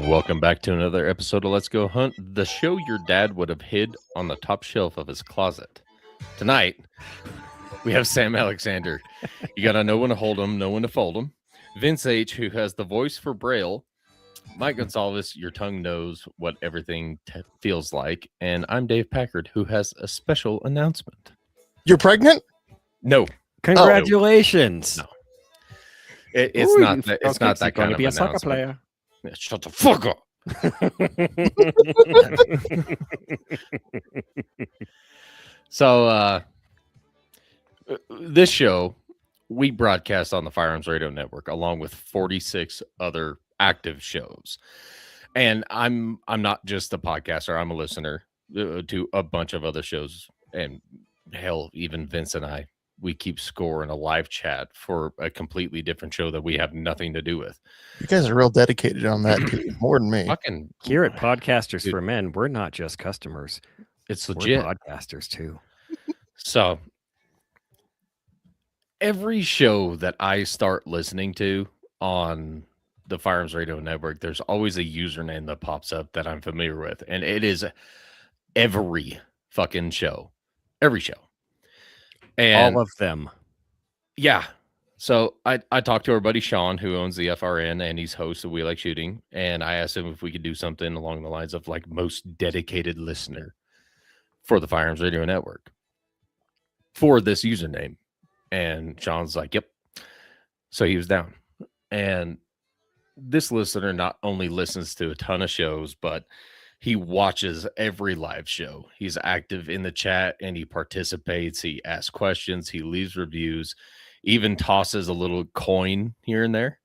Welcome back to another episode of Let's Go Hunt, the show your dad would have hid on the top shelf of his closet. Tonight, we have Sam Alexander. You got to know when to hold him, know when to fold him. Vince H., who has the voice for Braille. Mike Gonsalves, your tongue knows what everything feels like. And I'm Dave Packard, who has a special announcement. You're pregnant? No. Congratulations. No. It's not that kind of be a announcement. soccer player. Shut the fuck up. So, this show, we broadcast on the Firearms Radio Network along with 46 other active shows. And I'm not just a podcaster, I'm a listener to a bunch of other shows. And hell, even Vince and I, we keep score in a live chat for a completely different show that we have nothing to do with. You guys are real dedicated on that team, more than me. Fucking Here at Podcasters for Men, we're not just customers. It's legit. We're podcasters too. So every show that I start listening to on the Firearms Radio Network, there's always a username that pops up that I'm familiar with. And it is every fucking show. Every show. And all of them. Yeah. So I talked to our buddy Sean, who owns the FRN, and he's host of We Like Shooting. And I asked him if we could do something along the lines of like most dedicated listener for the Firearms Radio Network for this username. And Sean's like, yep. So he was down. And this listener not only listens to a ton of shows, but he watches every live show. He's active in the chat and he participates. He asks questions. He leaves reviews, even tosses a little coin here and there.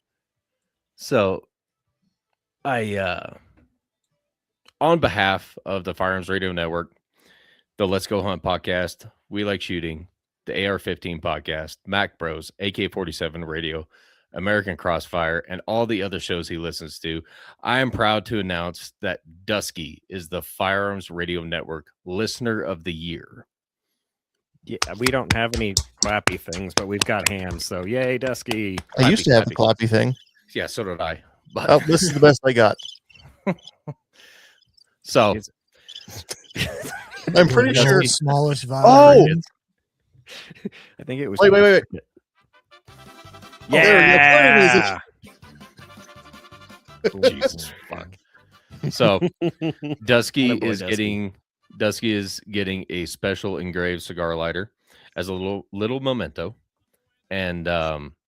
So I, on behalf of the Firearms Radio Network, the Let's Go Hunt podcast, We Like Shooting, the AR-15 podcast, Mac Bros, AK-47 Radio, American Crossfire, and all the other shows he listens to, I am proud to announce that Dusky is the Firearms Radio Network Listener of the Year. Yeah, we don't have any clappy things, but we've got hands. So yay, Dusky. I used to have the clappy thing. Yeah, so did I. But Oh, this is the best I got. so I'm pretty That's sure. the smallest vial. Oh, I think it was. wait. Yeah. Jesus fuck. So Dusky Attaboy, is Dusky. getting a special engraved cigar lighter as a little memento. And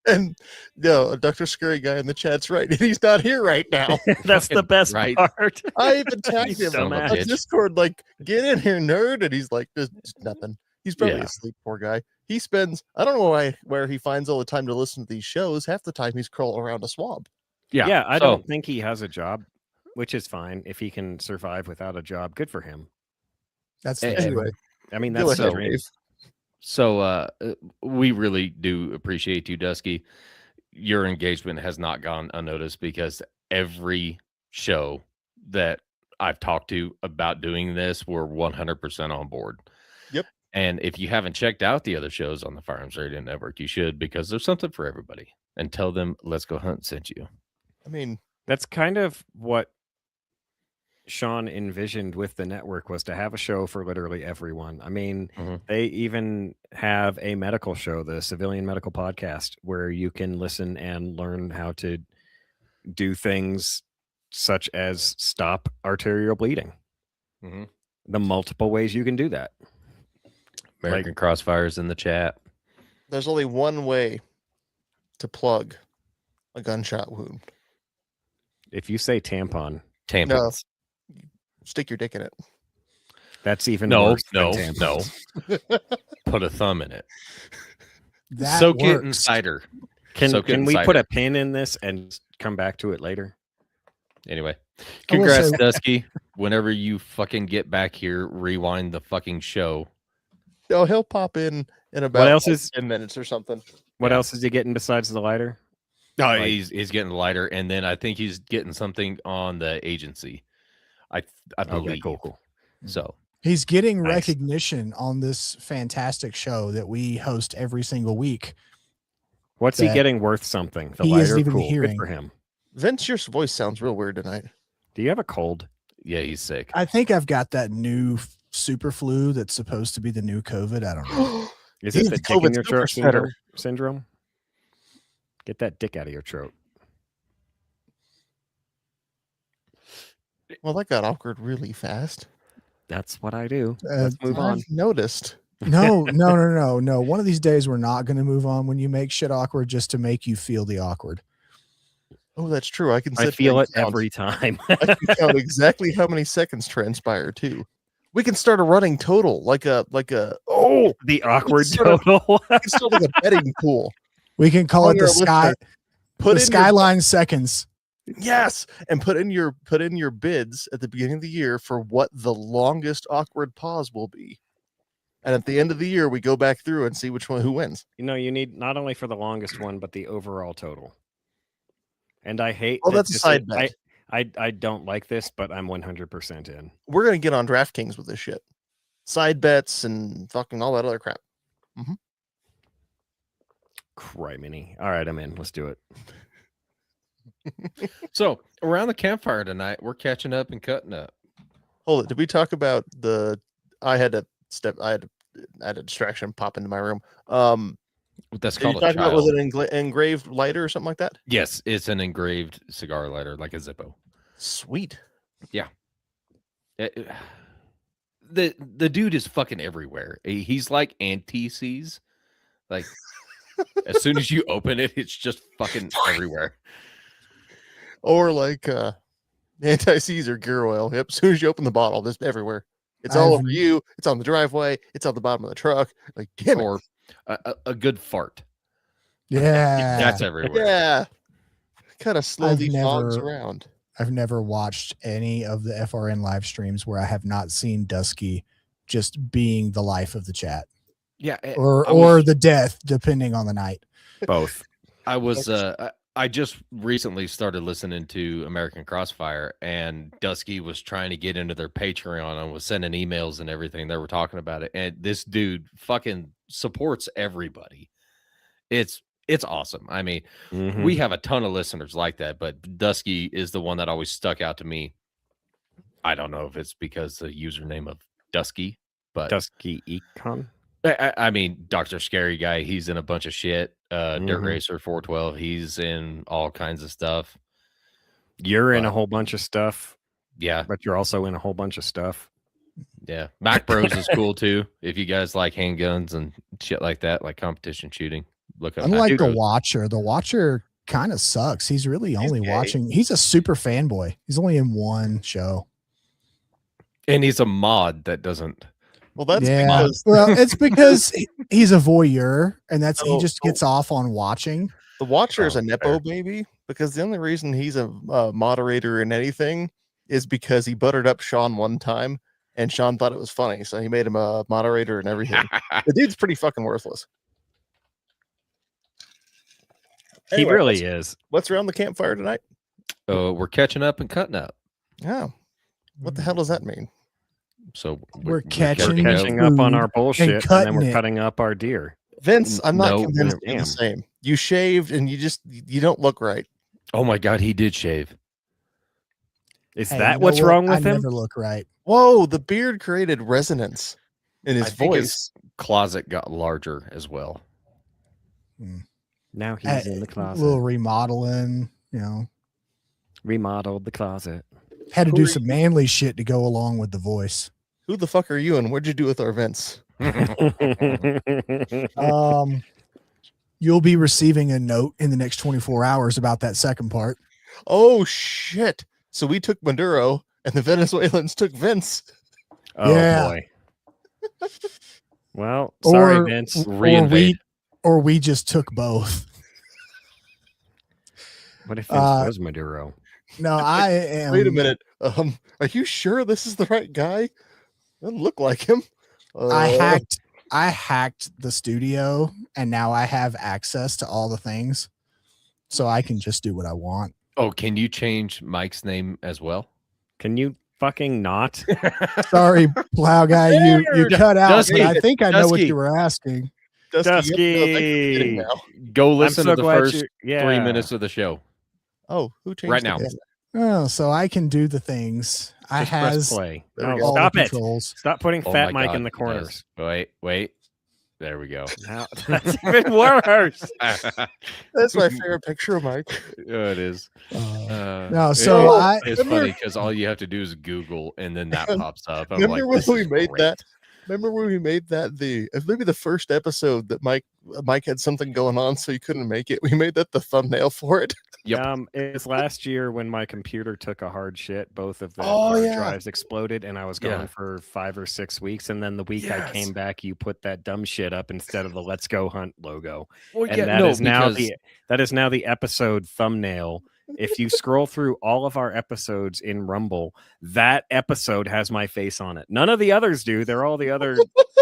And no, Dr. Scurry guy in the chat's right. He's not here right now. That's the best Right. part. I even tagged You him son of a on bitch. Discord, like, get in here, nerd. And he's like, there's nothing. He's probably Yeah. asleep, poor guy. He spends, I don't know where he finds all the time to listen to these shows. Half the time he's crawling around a swamp. Yeah, I so- don't think he has a job, which is fine. If he can survive without a job, good for him. That's Hey, the Anyway, I mean, go that's the ahead, dream. Dave. So we really do appreciate you, Dusky. Your engagement has not gone unnoticed because every show that I've talked to about doing this, we're 100% on board. Yep. And if you haven't checked out the other shows on the Firearms Radio Network, you should, because there's something for everybody. And tell them Let's Go Hunt sent you. I mean, That's kind of what Sean envisioned with the network, was to have a show for literally everyone. I mean, Mhm. they even have a medical show, the Civilian Medical Podcast, where you can listen and learn how to do things such as stop arterial bleeding. Mhm. The multiple ways you can do that. American Crossfires in the chat. there's only one way to plug a gunshot wound. If you say tampon, Tampons. Stick your dick in it. that's even No, worse than no, tampons. no. Put a thumb in it. That Soak it works. in cider. Can Soak it in we put cider. a pin in this and come back to it later? Anyway, I will congrats, say- Dusky. Whenever you fucking get back here, rewind the fucking show. Oh, he'll pop in about else is- 10 minutes or something. What else is he getting besides the lighter? No, Like- he's getting lighter, and then I think he's getting something on the agency. I believe. Okay, cool. So He's getting Nice. recognition on this fantastic show that we host every single week. What's he That getting worth something? The he lighter, isn't even cool. Good hearing. for him. Vince, your voice sounds real weird tonight. Do you have a cold? Yeah, he's sick. I think I've got that new super flu that's supposed to be the new COVID. I don't know. Is He's it the the dick in COVID your super throat spreader. syndrome? Get that dick out of your throat. Well, that got awkward really fast. That's what I do. Let's move on. I've noticed. No. One of these days we're not going to move on when you make shit awkward just to make you feel the awkward. Oh, that's true. I can. I sit feel there it and count. every time. I can count exactly how many seconds transpire too. We can start a running total, like a The awkward sort of- total. we can start like a betting pool. We can call On it your the sky, listener, Put the in skyline seconds. yes, and put in your bids at the beginning of the year for what the longest awkward pause will be. And at the end of the year, we go back through and see who wins. You need not only for the longest one, but the overall total. And I hate. Oh, that that's a this side is- bet. I don't like this, but I'm 100% in. We're gonna get on DraftKings with this shit. Side bets and fucking all that other crap. Criminy. All right, I'm in. Let's do it. So around the campfire tonight, we're catching up and cutting up. Hold it. Did we talk about the? I had a distraction pop into my room. That's Did you called a talk about child. was it an engraved lighter or something like that? Yes, it's an engraved cigar lighter, like a Zippo. Sweet. The dude is fucking everywhere. He's like anti-seas. Like as soon as you open it, it's just fucking everywhere. Or like anti-seize or gear oil. Yep. As soon as you open the bottle, there's everywhere. It's all over you. It's on the driveway. It's on the bottom of the truck. Like, damn it. Or a good fart. Yeah. That's everywhere. Yeah. Kind of slowly fogs never- around. I've never watched any of the FRN live streams where I have not seen Dusky just being the life of the chat Yeah. or the death, depending on the night. Both. I was I just recently started listening to American Crossfire, and Dusky was trying to get into their Patreon and was sending emails and everything. They were talking about it, and this dude fucking supports everybody. It's awesome. I mean, we have a ton of listeners like that, but Dusky is the one that always stuck out to me. I don't know if it's because the username of Dusky, but Dusky Econ. I mean, Dr. Scary Guy, he's in a bunch of shit. Dirt Racer 412, he's in all kinds of stuff. You're in a whole bunch of stuff, Yeah. but you're also in a whole bunch of stuff. Yeah. Mac Bros is cool too. If you guys like handguns and shit like that, like competition shooting, look up. Unlike Mac the Bros. Watcher kind of sucks. He's really only gay. watching. He's a super fanboy. He's only in one show. And he's a mod that doesn't. Well, that's yeah. because Well, it's because he's a voyeur, and he Oh, just gets off on watching. the Watcher is Oh, a Nepo baby, because the only reason he's a moderator in anything is because he buttered up Sean one time, and Sean thought it was funny, so he made him a moderator and everything. The dude's pretty fucking worthless. Anyway, He really is. What's around the campfire tonight? We're catching up and cutting up. Oh, what the hell does that mean? So We're We're catching catching up on our food bullshit, and then cutting we're it. cutting up our deer. Vince, I'm not No, convinced you're damn. the same. You shaved and you don't look right. Oh my God, he did shave. Is Hey, that you know what's what? wrong I with him? never look right. Whoa, the beard created resonance in his I think voice. his closet got larger as well. Now he's in the A closet. little remodeling, Remodeled the closet. had to Who do are some manly shit to go along with the voice. Who the fuck are you and what'd you do with our Vince? You'll be receiving a note in the next 24 hours about that second part. Oh shit. So we took Maduro and the Venezuelans took Vince. Oh Yeah. boy. Well, sorry, Vince. Reinvade. Or we just took both. What if Vince was Maduro? No, I am. Wait a minute. Are you sure this is the right guy? Doesn't look like him. I hacked the studio, and now I have access to all the things, so I can just do what I want. Oh, can you change Mike's name as well? Can you fucking not? Sorry, plow guy, you cut out. Dusky, But I think I know what Dusky. you were asking. Dusky. you have no thanks for kidding now. Go listen so to the glad first you- yeah. 3 minutes of the show. Oh, who changed Right the now. name? Oh, so I can do the things. I Just press has play. There we No, go. all the stop it. controls. Stop putting Oh Fat my Mike God, in the it does. corners. Wait. There we go. Now, that's even worse. That's my favorite picture of Mike. Yeah, it is. No, it- so Oh, I it's remember- funny because all you have to do is Google and then that pops up. I'm Remember like, when this we is made great. that? Remember when we made that maybe the first episode that Mike had something going on, so he couldn't make it. We made that the thumbnail for it. Yep. It's last year when my computer took a hard shit. Both of the Oh, hard yeah. drives exploded, and I was gone Yeah. for 5 or 6 weeks. And then the week I Yes. came back, you put that dumb shit up instead of the "Let's Go Hunt" logo, Well, and yeah, that no, is now because the episode thumbnail. If you scroll through all of our episodes in Rumble, that episode has my face on it. None of the others do. They're all the other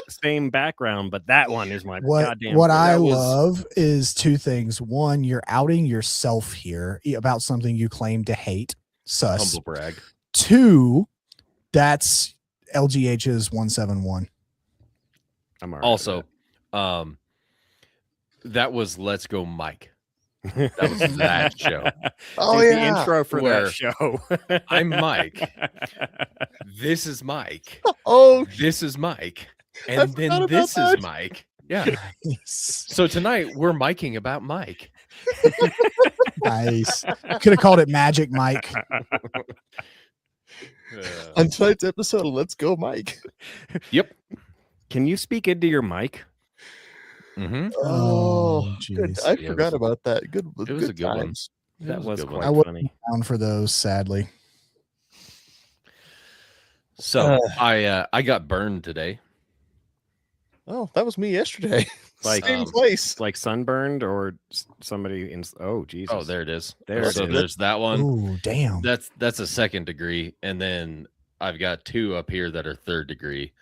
same background, but that one is my goddamn. what face. I that was- love is two things. One, you're outing yourself here about something you claim to hate. Sus. humble brag. Two, that's LGH's 171. I'm all right with Also, that was Let's Go Mike. That was that show. Oh Dude, the yeah. intro for Where that show. I'm Mike. This is Mike. Oh, This is Mike. I And forgot then about this that. is Mike. Yeah. Nice. So tonight we're miking about Mike. Nice. Could have called it Magic Mike. on tonight's episode of Let's Go Mike. Can you speak into your mic? Mm-hmm. Oh, good. jeez. I Yeah, it forgot was- about that. Good. it was a good one. times. That was a good quite I one. wasn't funny. down for those, sadly. So I got burned today. Oh, that was me yesterday. Like, Same place. Like sunburned or somebody in. Oh, Jesus. Oh, there it is. There so it is. there's that one. Oh, damn. That's a second degree, and then I've got two up here that are third degree.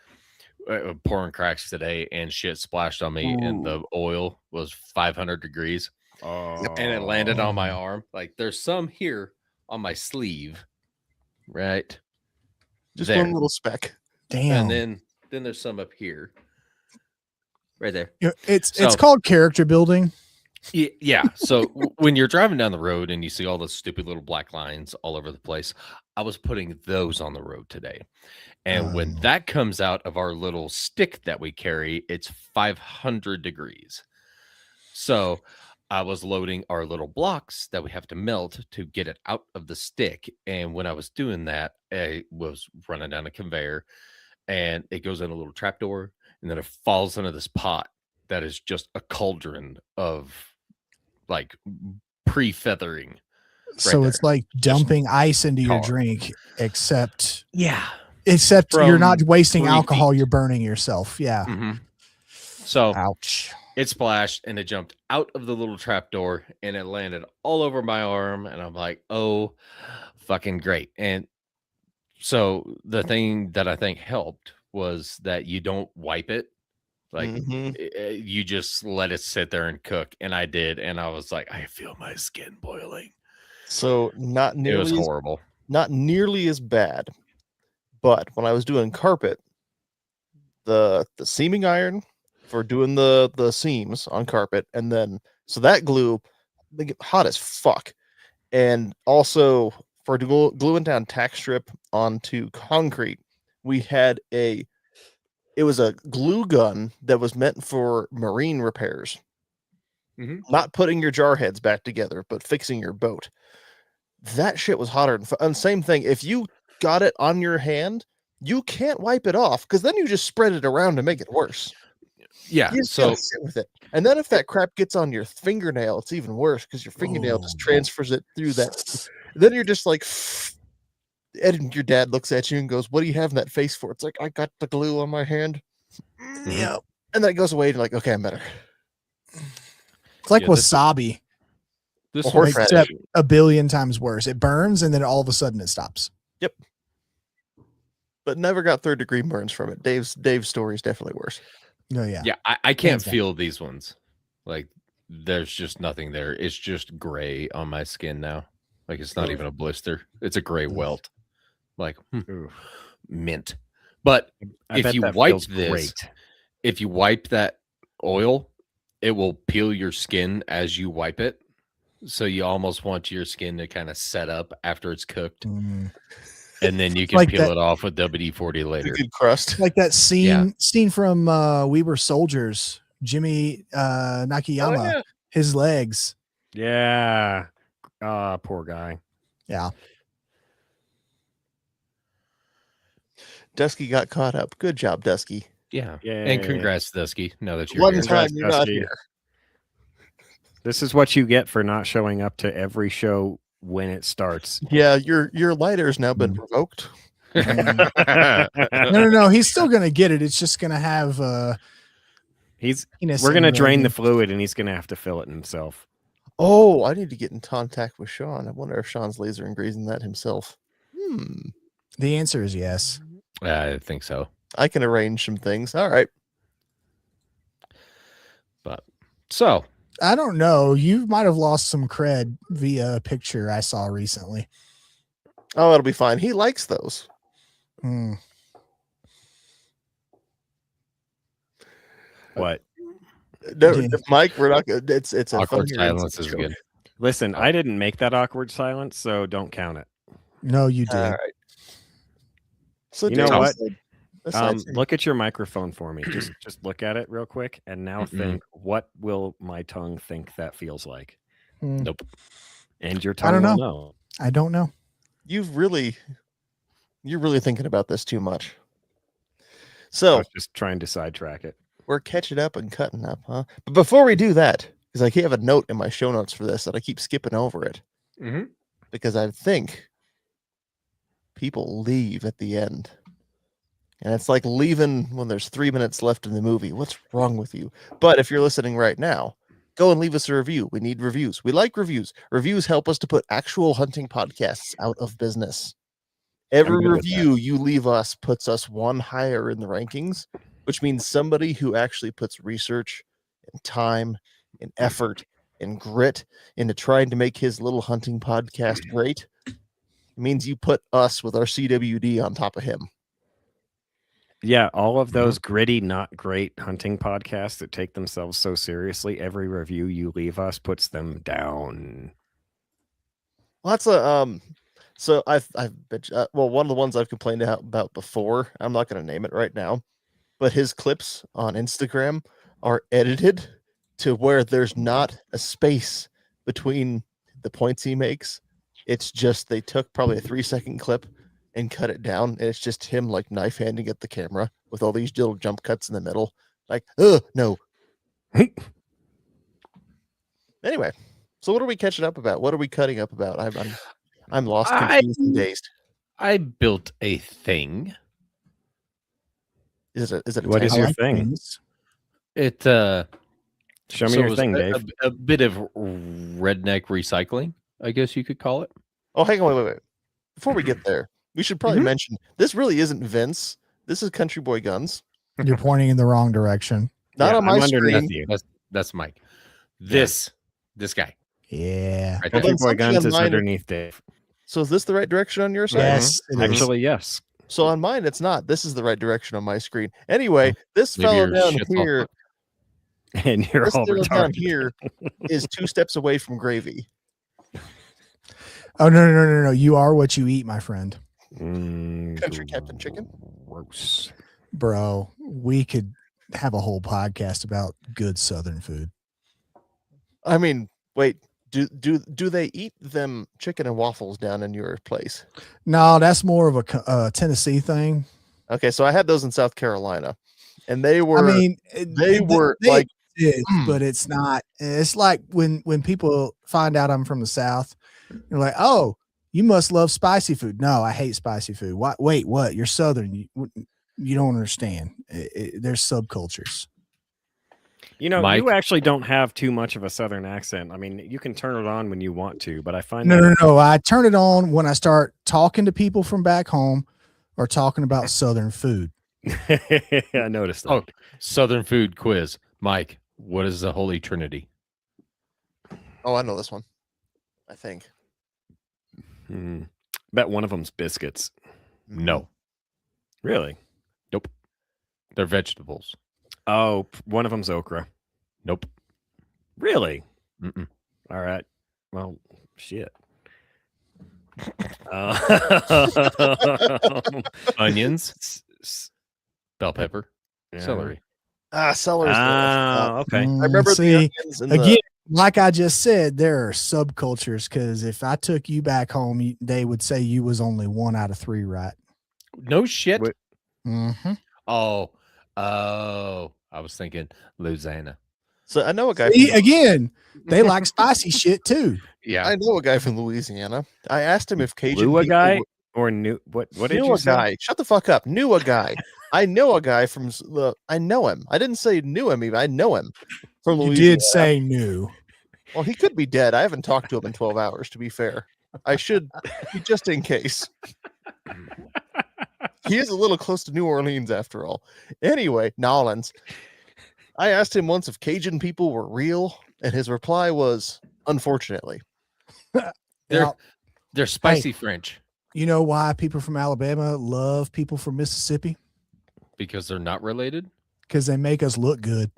Pouring cracks today, and shit splashed on me, and the oil was 500 degrees, Oh. and it landed on my arm. Like there's some here on my sleeve, right? Just there. one little speck. Damn. And then there's some up here, right there. It's So- called character building. Yeah. So when you're driving down the road and you see all the stupid little black lines all over the place, I was putting those on the road today. And when Oh. that comes out of our little stick that we carry, it's 500 degrees. So I was loading our little blocks that we have to melt to get it out of the stick. And when I was doing that, I was running down a conveyor and it goes in a little trapdoor and then it falls into this pot that is just a cauldron of like pre-feathering. So it's like dumping ice into your tar. drink, except Yeah. you're not From wasting 3 alcohol, feet. you're burning yourself. Yeah. So Ouch. it splashed and it jumped out of the little trapdoor and it landed all over my arm. And I'm like, oh, fucking great. And so the thing that I think helped was that you don't wipe it. Like Mhm. you just let it sit there and cook. And I did. And I was like, I feel my skin boiling. So not It was nearly as, horrible. not nearly as bad. But when I was doing carpet, the seaming iron for doing the seams on carpet, and then so that glue they get hot as fuck. And also for gluing down tack strip onto concrete, we had it was a glue gun that was meant for marine repairs. Mhm. Not putting your jar heads back together, but fixing your boat. That shit was hotter. And same thing, if you got it on your hand, you can't wipe it off because then you just spread it around to make it worse. Yeah. You just So gotta sit with it. And then if that crap gets on your fingernail, it's even worse because your fingernail just Oh. transfers it through that. Then you're just like, and your dad looks at you and goes, "What do you have in that face for?" It's like, "I got the glue on my hand." Yeah. And then it goes away, and you're like, "Okay, I'm better." It's like Yeah, this- wasabi, this Or was except a billion times worse. It burns and then all of a sudden it stops. But never got third degree burns from it. Dave's story is definitely worse. Oh, yeah. Yeah, I can't Hands down. feel these ones. Like there's just nothing there. It's just gray on my skin now. Like it's not even a blister. It's a gray Ugh. welt. Like Ooh. mint. But I if bet you that wipe feels this, great. if you wipe that oil, it will peel your skin as you wipe it. So you almost want your skin to kind of set up after it's cooked, Mm. and then you can Like peel that- it off with WD-40 The later. good crust. Like that scene from We Were Soldiers, Jimmy Nakayama, yeah. his legs. Yeah. Poor guy. Yeah. Dusky got caught up. Good job, Dusky. Yeah. Yeah. And congrats, Dusky. Now that you're One here. time Congrats, you're not Dusky. here. This is what you get for not showing up to every show when it starts. Yeah, your lighter's now been revoked. No. He's still gonna get it. It's just gonna have He's penis we're gonna and drain the resin. fluid and he's gonna have to fill it himself. Oh, I need to get in contact with Sean. I wonder if Sean's laser engraving that himself. The answer is yes. I think so. I can arrange some things. All right. But so I don't know. You might have lost some cred via a picture I saw recently. Oh, it'll be fine. He likes those. Hmm. What? No, Yeah. Mike, we're not good. It's a awkward funny silence is joke. good. Listen, I didn't make that awkward silence, so don't count it. No, you did. All right. So You know Dave, what? besides- Look at your microphone for me. Just look at it real quick, and now Mm-mm. think, what will my tongue think that feels like? Hmm. Nope. And your I don't tongue will know. know. I don't know. you're really thinking about this too much. I So was just trying to sidetrack it. we're catching up and cutting up, huh? But before we do that, because I have a note in my show notes for this that I keep skipping over it Mm-hmm. because I think people leave at the end. And it's like leaving when there's 3 minutes left in the movie. What's wrong with you? But if you're listening right now, go and leave us a review. We need reviews. We like reviews. Reviews help us to put actual hunting podcasts out of business. Every good with that. review you leave us puts us one higher in the rankings, which means somebody who actually puts research and time and effort and grit into trying to make his little hunting podcast great. It means you put us with our CWD on top of him. Yeah, all of those gritty, not great hunting podcasts that take themselves so seriously, every review you leave us puts them down. Well, that's a so I've been one of the ones I've complained about before. I'm not going to name it right now, but his clips on Instagram are edited to where there's not a space between the points he makes. It's just they took probably a 3-second clip and cut it down, and it's just him like knife handing at the camera with all these little jump cuts in the middle. Like, no. Anyway, so what are we catching up about? What are we cutting up about? I'm lost, confused, and dazed. I built a thing. Is it a What is I your like thing? things. It Show me so it your was thing, Dave. a bit of redneck recycling, I guess you could call it. Oh, hang on, wait. Before we get there, we should probably mention this really isn't Vince. This is Country Boy Guns. You're pointing in the wrong direction. Not Yeah, on my I'm underneath screen. you. That's Mike. This guy. Yeah. Right Well, there. then Country Boy something Guns on is mine- underneath Dave. So is this the right direction on your side? Yes. it is. Actually, yes. So on mine, it's not. This is the right direction on my screen. Anyway, this Maybe fellow your down shit's all here, And you're this all fellow down retarded. here is 2 steps away from gravy. Oh no. You are what you eat, my friend. Country Captain Chicken. Gross. Bro, we could have a whole podcast about good Southern food. I mean, wait. Do they eat them chicken and waffles down in your place? No, that's more of a Tennessee thing. Okay, so I had those in South Carolina, and they were. I mean, they were like. exist, but it's not. It's like when people find out I'm from the South, they're like, "Oh, you must love spicy food." No, I hate spicy food. What? Wait, what? You're Southern. You don't understand. There's subcultures. You know, Mike? you actually don't have too much of a Southern accent. I mean, you can turn it on when you want to, but I find No. I turn it on when I start talking to people from back home or talking about Southern food. I noticed that. Oh, Southern food quiz. Mike, what is the Holy Trinity? Oh, I know this one. I think. Bet one of them's biscuits. No, Really? they're vegetables. Oh, one of them's okra. Nope. Really? Mm-mm. All right. Well, shit. Onions, bell pepper, Yeah. celery. Celery's Okay. I remember the See, onions and again, like I just said, there are subcultures because if I took you back home, they would say you was only 1 out of 3 right. No shit. Wait. Mm-hmm. Oh, I was thinking Louisiana. So I know a guy. See, again, they like spicy shit too. Yeah, I know a guy from Louisiana. I asked him if Cajun Blew a people guy were- or knew what did knew you a say? guy. Shut the fuck up. Knew a guy. I know a guy from. I know him. I didn't say knew him. Even I know him from You Louisiana. did say new. Well, he could be dead. I haven't talked to him in 12 hours. To be fair, I should just in case. He is a little close to New Orleans after all. Anyway, Nolans. I asked him once if Cajun people were real, and his reply was, unfortunately. they're spicy French You know why people from Alabama love people from Mississippi? because they're not related. Because they make us look good.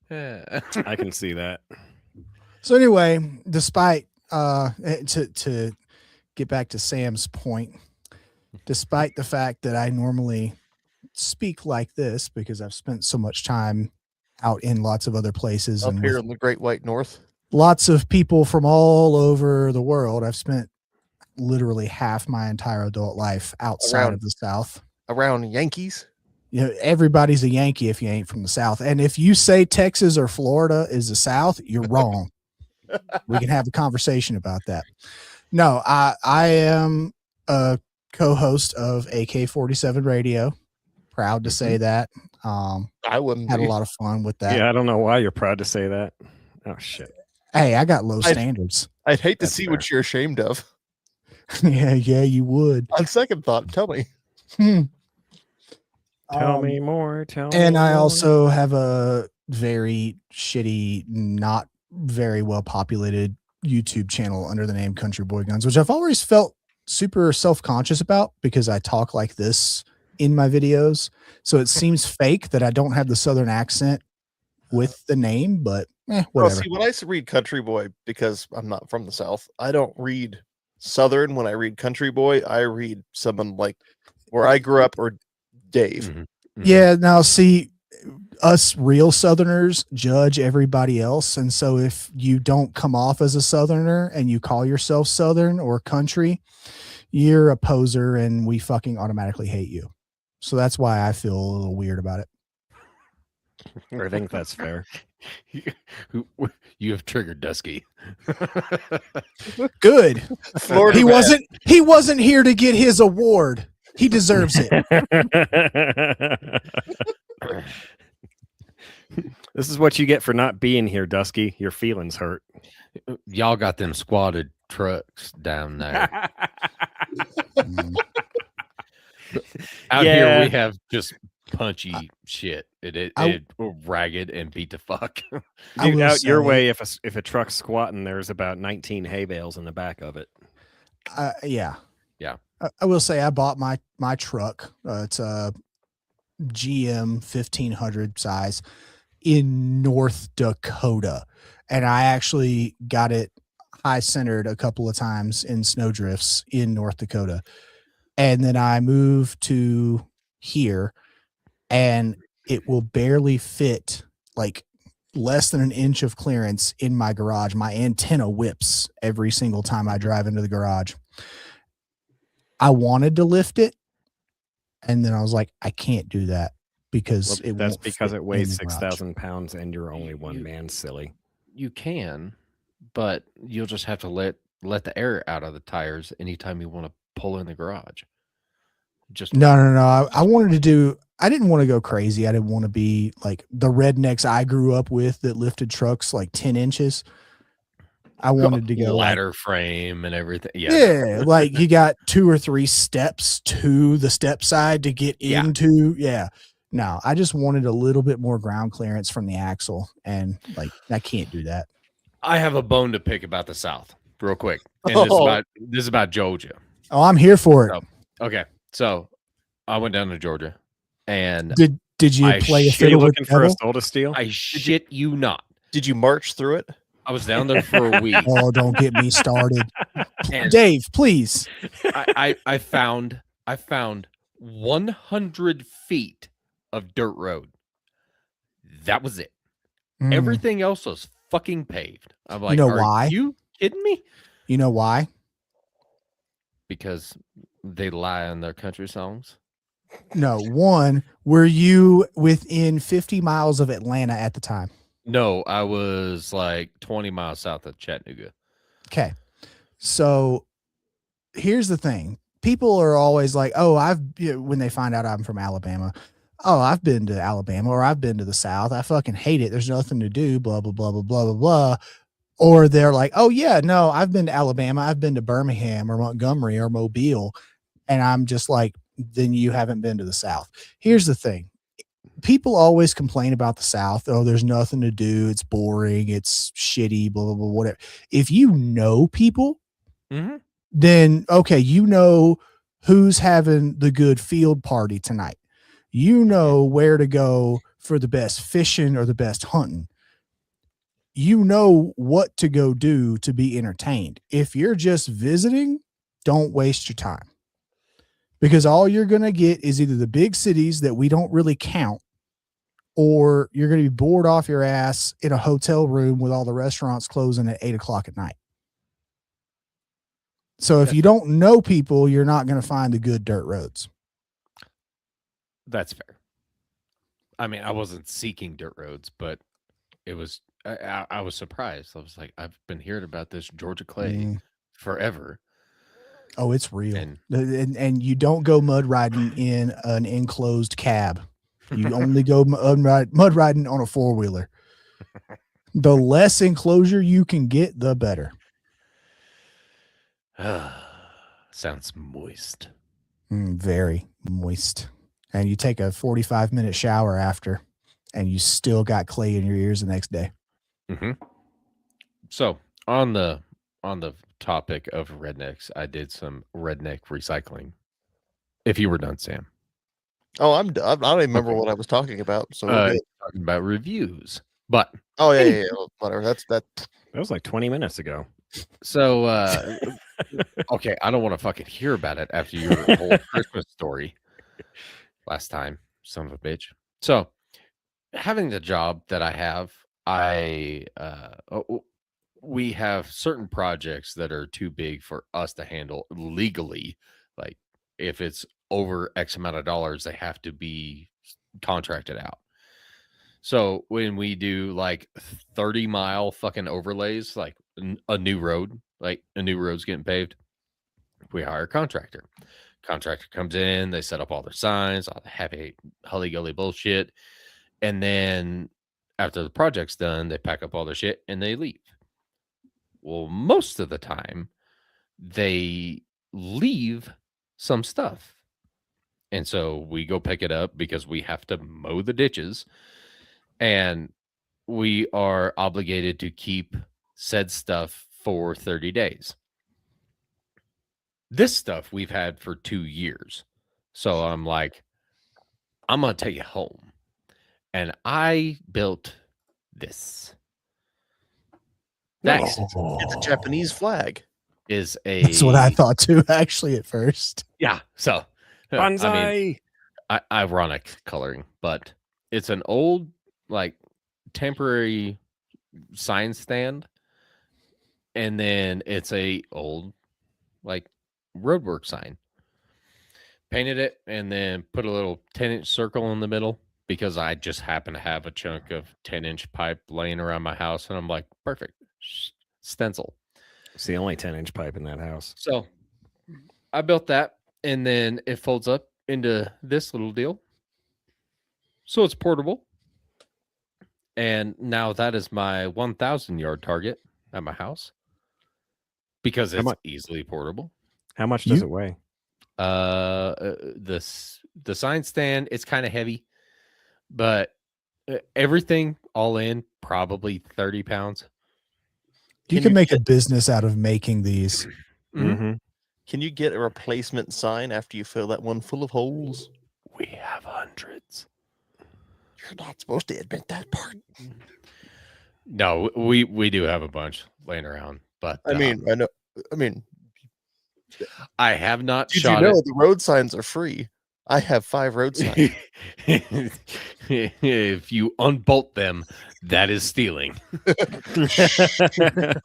I can see that. So anyway, despite to get back to Sam's point, despite the fact that I normally speak like this because I've spent so much time out in lots of other places Up and here with in the Great White North. lots of people from all over the world, I've spent literally half my entire adult life outside of the South. Around Yankees. You know, everybody's a Yankee if you ain't from the South. And if you say Texas or Florida is the South, you're wrong. We can have a conversation about that. No, I am a co-host of AK-47 Radio. Proud to say that. I wouldn't Had a be. lot of fun with that. Yeah, I don't know why you're proud to say that. Oh shit. Hey, I got low I'd- standards. I'd hate to That's see what you're ashamed of. yeah, you would. On second thought, tell me. Tell me more. Tell me. And I more. also have a very shitty, not very well populated YouTube channel under the name Country Boy Guns, which I've always felt super self-conscious about because I talk like this in my videos. So it seems fake that I don't have the Southern accent with the name, but Well, whatever. see, when I read Country Boy, because I'm not from the South, I don't read Southern. When I read Country Boy, I read someone like where I grew up or Dave. Mhm, mhm. Yeah, now see, us real Southerners judge everybody else. And so if you don't come off as a Southerner and you call yourself Southern or country, you're a poser and we fucking automatically hate you. So that's why I feel a little weird about it. I think that's fair. You have triggered Dusky. Good. Florida He man. wasn't here to get his award. He deserves it. This is what you get for not being here, Dusky. Your feelings hurt. Y'all got them squatted trucks down there. Out here Yeah. we have just punchy shit. It ragged and beat the fuck. I Dude, will out your say- way, if a truck's squatting, there's about 19 hay bales in the back of it. Yeah. Yeah. I will say I bought my truck. It's a GM 1500 size in North Dakota. And I actually got it high centered a couple of times in snowdrifts in North Dakota. And then I moved to here and it will barely fit, like less than an inch of clearance in my garage. My antenna whips every single time I drive into the garage. I wanted to lift it, and then I was like, I can't do that because Well, it that's won't because fit it weighs in the garage. 6,000 pounds and you're only one You- man, silly. You can, but you'll just have to let the air out of the tires anytime you want to pull in the garage. Just No. I wanted to do. I didn't want to go crazy. I didn't want to be like the rednecks I grew up with that lifted trucks like 10 inches. I wanted to go like, ladder frame and everything. yeah, like you got 2 or 3 steps to the step side to get Yeah. into. Yeah. No, I just wanted a little bit more ground clearance from the axle, and like I can't do that. I have a bone to pick about the South, real quick. And Oh. this is about Georgia. Oh, I'm here for it. Okay, so I went down to Georgia, and Did Did you I play a shit- fiddle with looking for a devil? soul to steal? I shit you not. Did you march through it? I was down there for a week. Oh, don't get me started. And Dave, please. I found 100 feet of dirt road. That was it. Mm. Everything else was fucking paved. I'm like, know are why? you kidding me? You know why? Because they lie on their country songs. No. One, were you within 50 miles of Atlanta at the time? No, I was like 20 miles south of Chattanooga. Okay. So here's the thing. People are always like, oh, when they find out I'm from Alabama, oh, I've been to Alabama or I've been to the South. I fucking hate it. There's nothing to do, blah, blah, blah, blah, blah, blah, blah. Or they're like, oh, yeah, no, I've been to Alabama. I've been to Birmingham or Montgomery or Mobile. And I'm just like, then you haven't been to the South. Here's the thing. People always complain about the South. Oh, there's nothing to do. It's boring. It's shitty, blah, blah, blah, whatever. If you know people, Mhm. then, okay, you know who's having the good field party tonight. You know where to go for the best fishing or the best hunting. You know what to go do to be entertained. If you're just visiting, don't waste your time. Because all you're going to get is either the big cities that we don't really count, or you're going to be bored off your ass in a hotel room with all the restaurants closing at 8:00 at night. So if you don't know people, you're not going to find the good dirt roads. That's fair. I mean, I wasn't seeking dirt roads, but it was. I was surprised. I was like, I've been hearing about this Georgia clay forever. Oh, it's real. And- And you don't go mud riding in an enclosed cab. You only go mud riding on a 4-wheeler. The less enclosure you can get, the better. Sounds moist. Very moist. And you take a 45-minute shower after, and you still got clay in your ears the next day. Mm-hmm. So on the topic of rednecks, I did some redneck recycling. If you were done, Sam. Oh, I don't even remember Okay. what I was talking about. So we're good. Talking about reviews, but Oh yeah, whatever. That. That was like 20 minutes ago. so okay, I don't want to fucking hear about it after your whole Christmas story last time, son of a bitch. So having the job that I have, we have certain projects that are too big for us to handle legally. Like if it's over X amount of dollars, they have to be contracted out. So when we do like 30-mile fucking overlays, like a new road, like a new road's getting paved, we hire a contractor. Contractor comes in, they set up all their signs, all the happy hully-gully bullshit. And then after the project's done, they pack up all their shit and they leave. Well, most of the time, they leave some stuff. And so we go pick it up because we have to mow the ditches. And we are obligated to keep said stuff for 30 days. This stuff we've had for 2 years. So I'm like, I'm going to take it home. And I built this. That Nice. It's a Japanese flag. is a. That's what I thought too, actually, at first. Yeah. So, Banzai. I mean, ironic coloring, but it's an old, like, temporary sign stand. And then it's a old, like, roadwork sign. Painted it and then put a little 10-inch circle in the middle because I just happen to have a chunk of 10-inch pipe laying around my house. And I'm like, perfect. Stencil. It's the only 10-inch pipe in that house. So I built that and then it folds up into this little deal. So it's portable. And now that is my 1,000 yard target at my house because it's easily portable. How much does it weigh? The sign stand, it's kind of heavy, but everything all in probably 30 pounds. You can make a business out of making these. Mm-hmm. Can you get a replacement sign after you fill that one full of holes? We have hundreds. You're not supposed to admit that part. No, we do have a bunch laying around, but I mean, I know. I mean, I have not did you shot know the road signs are free? I have 5 road signs. it. If you unbolt them, that is stealing.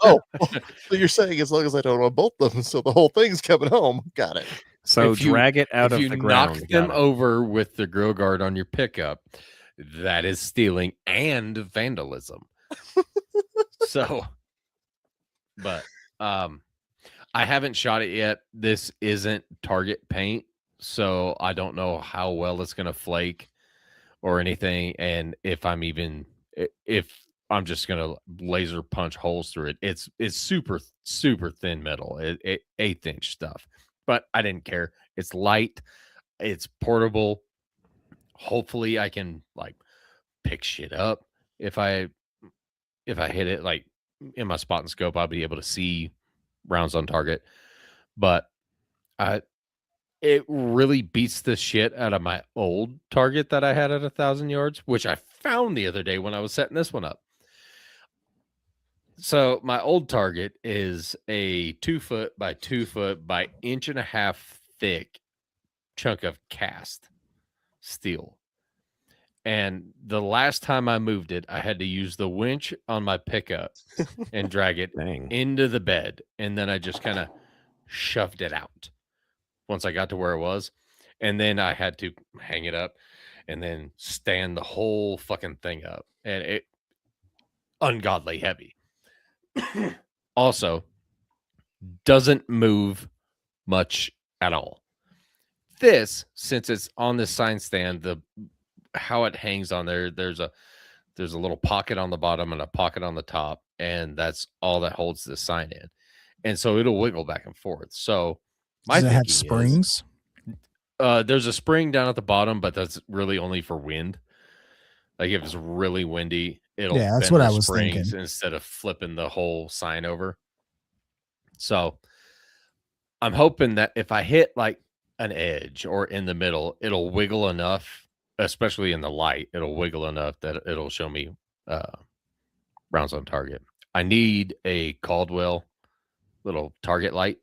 Oh, so you're saying as long as I don't unbolt them, so the whole thing's coming home. Got it. So If you- drag it out if of you the knock ground. them Got it. over with the grill guard on your pickup, that is stealing and vandalism. So, but I haven't shot it yet. This isn't target paint, so I don't know how well it's gonna flake or anything, and if I'm just gonna laser punch holes through it. It's super thin metal, 1/8" stuff, but I didn't care. It's light, it's portable. Hopefully, I can like pick shit up if I hit it like in my spot and scope. I'll be able to see rounds on target, but it really beats the shit out of my old target that I had at 1,000 yards, which I found the other day when I was setting this one up. So my old target is a 2 foot by 2 foot by 1.5 inch thick chunk of cast steel. And the last time I moved it, I had to use the winch on my pickup and drag it Dang. into the bed. And then I just kind of shoved it out once I got to where it was. And then I had to hang it up and then stand the whole fucking thing up. And it ungodly heavy. Also, doesn't move much at all. This, since it's on this sign stand, how it hangs on there, there's a little pocket on the bottom and a pocket on the top, and that's all that holds the sign in. And so it'll wiggle back and forth. So my Does it have thinking is, springs? there's a spring down at the bottom, but that's really only for wind. Like if it's really windy, it'll Yeah, that's bend what the I was springs thinking. instead of flipping the whole sign over. So I'm hoping that if I hit like an edge or in the middle, it'll wiggle enough, especially in the light, it'll wiggle enough that it'll show me rounds on target. I need a Caldwell little target light,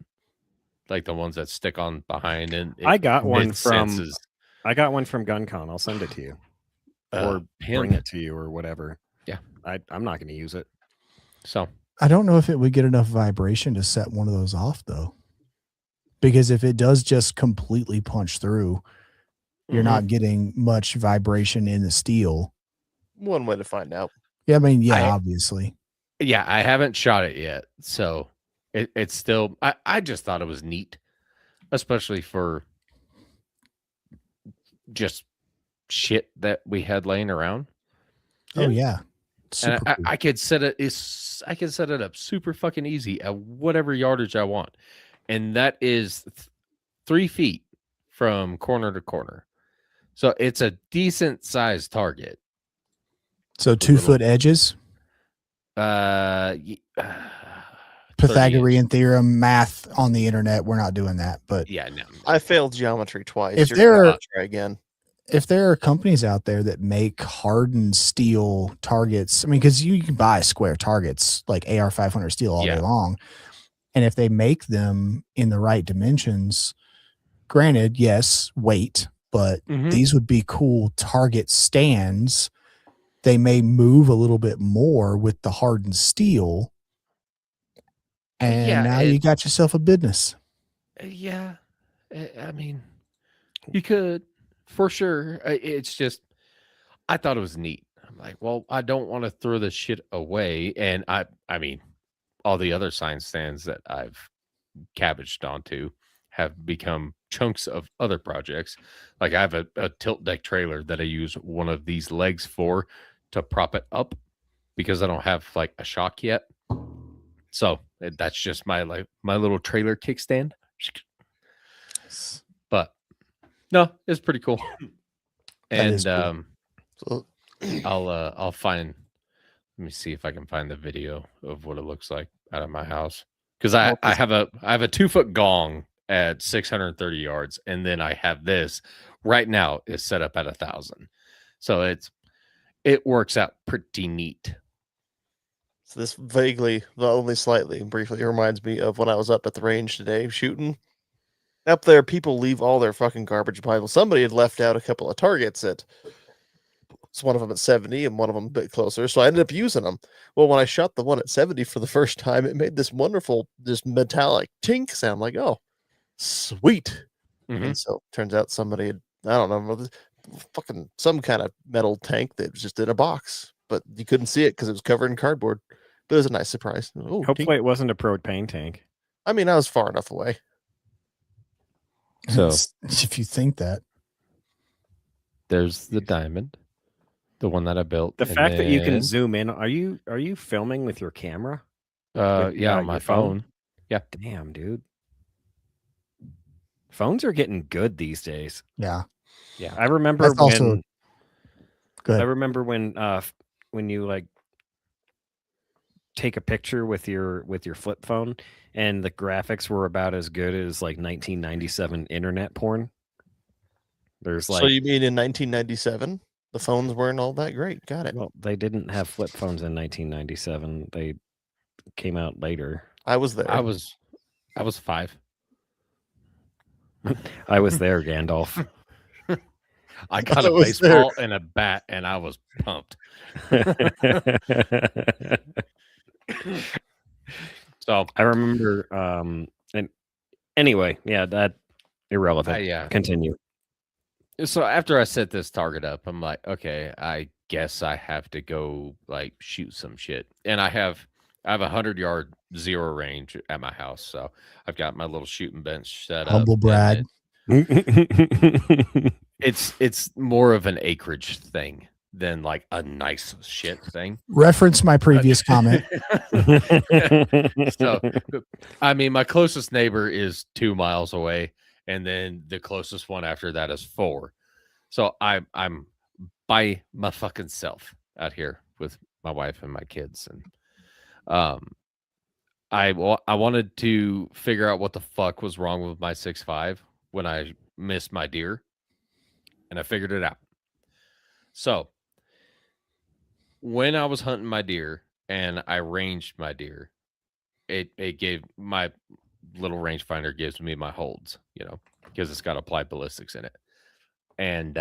like the ones that stick on behind. And I got one senses, I got one from GunCon. I'll send it to you, or bring it to you, or whatever. Yeah. I'm not going to use it. So I don't know if it would get enough vibration to set one of those off, though. Because if it does just completely punch through, you're not getting much vibration in the steel. One way to find out. Yeah, I mean, obviously. Yeah, I haven't shot it yet, so it's still. I just thought it was neat, especially for just shit that we had laying around. Oh yeah, And super cool. I could set it. I can set it up super fucking easy at whatever yardage I want, and that is 3 feet from corner to corner. So it's a decent sized target. So 2 foot edges. Pythagorean theorem math on the internet. We're not doing that, but yeah, no. I failed geometry twice. If You're there gonna are try again, if there are companies out there that make hardened steel targets, I mean, because you can buy square targets like AR-500 steel all day long, and if they make them in the right dimensions, granted, yes, weight, but these would be cool target stands. They may move a little bit more with the hardened steel. And now you got yourself a business. Yeah. I mean, you could for sure. It's just, I thought it was neat. I'm like, well, I don't want to throw this shit away. And I mean, all the other sign stands that I've cabbaged onto have become chunks of other projects. Like I have a tilt deck trailer that I use one of these legs for to prop it up because I don't have like a shock yet. So that's just my little trailer kickstand. But no, it's pretty cool. And cool. I'll find. Let me see if I can find the video of what it looks like out of my house, because I have a 2 foot gong at 630 yards, and then I have this right now is set up at 1,000. So it works out pretty neat. So this vaguely, though only slightly, briefly reminds me of when I was up at the range today shooting. Up there, people leave all their fucking garbage behind. Somebody had left out a couple of targets at. It's one of them at 70 and one of them a bit closer. So I ended up using them. Well, when I shot the one at 70 for the first time, it made this wonderful, this metallic tink sound like, oh, sweet. Mhm. And so turns out somebody had, I don't know, fucking some kind of metal tank that was just in a box, but you couldn't see it because it was covered in cardboard. But it was a nice surprise. Oh, Hopefully, it wasn't a propane tank. I mean, I was far enough away. So if you think that, there's the diamond, the one that I built. The and fact that you can then, zoom in, are you filming with your camera? yeah, with, on my your phone? phone. Damn, dude. Phones are getting good these days. yeah. Yeah. I remember That's also when good. I remember when you like take a picture with your flip phone and the graphics were about as good as like 1997 internet porn. There's So like, you mean in 1997, the phones weren't all that great? Got it. well, they didn't have flip phones in 1997. They came out later. I was there. I was 5. I was there, Gandalf. I got I a was there. baseball and a bat, and I was pumped. So I remember and anyway, yeah, that irrelevant. yeah. Continue. So after I set this target up, I'm like, okay, I guess I have to go like shoot some shit. And I have a 100-yard zero range at my house. So I've got my little shooting bench set Humble up. brag. It's more of an acreage thing than like a nice shit thing. Reference my previous comment. So I mean, my closest neighbor is 2 miles away, and then the closest one after that is 4. So I'm by my fucking self out here with my wife and my kids, and I wanted to figure out what the fuck was wrong with my 6.5 when I missed my deer, and I figured it out. So when I was hunting my deer and I ranged my deer, it gave my little rangefinder gives me my holds, because it's got applied ballistics in it. And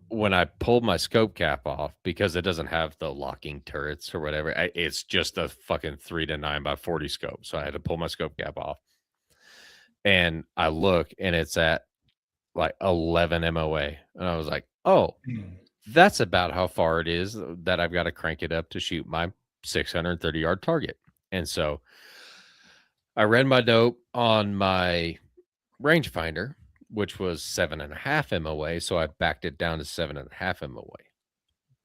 when I pulled my scope cap off, because it doesn't have the locking turrets or whatever, it's just a fucking 3 to 9 by 40 scope. So I had to pull my scope cap off. And I look, and it's at like 11 MOA. And I was like, oh, that's about how far it is that I've got to crank it up to shoot my 630-yard target. And so I ran my dope on my rangefinder, which was 7.5 MOA. So I backed it down to 7.5 MOA.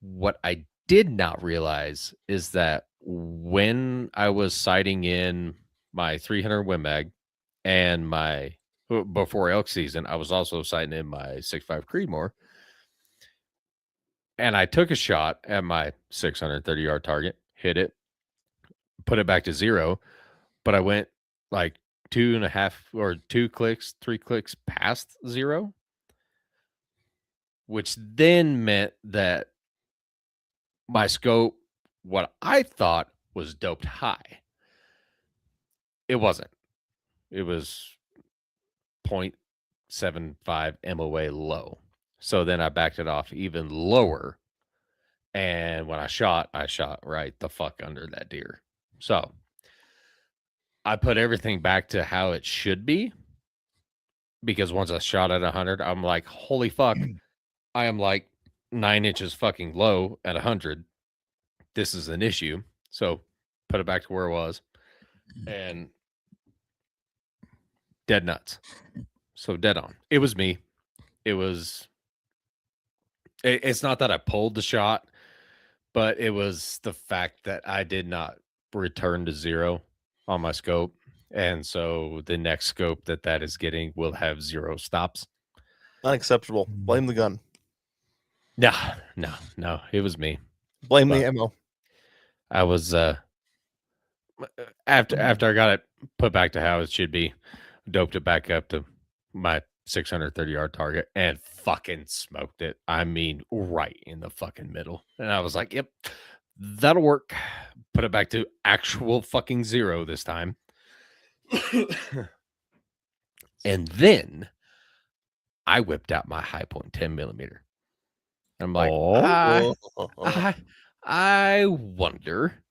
What I did not realize is that when I was sighting in my 300 Win Mag and before elk season, I was also sighting in my 6.5 Creedmoor. And I took a shot at my 630-yard target, hit it, put it back to 0, but I went like 2.5 or 2 clicks, 3 clicks past 0, which then meant that my scope, what I thought was doped high, it wasn't. It was 0.75 MOA low. So then I backed it off even lower. And when I shot right the fuck under that deer. So I put everything back to how it should be, because once I shot at 100, I'm like, holy fuck, I am like 9 inches fucking low at 100. This is an issue. So put it back to where it was, and dead nuts. So dead on. It was me. It's not that I pulled the shot, but it was the fact that I did not return to 0 on my scope. And so the next scope that is getting will have 0 stops. Unacceptable. Blame the gun. No, it was me. Blame the ammo. I was after I got it put back to how it should be, doped it back up to my 630-yard target and fucking smoked it. I mean, right in the fucking middle. And I was like, yep, that'll work. Put it back to actual fucking 0 this time. And then I whipped out my high point 10 millimeter. I'm like, I wonder.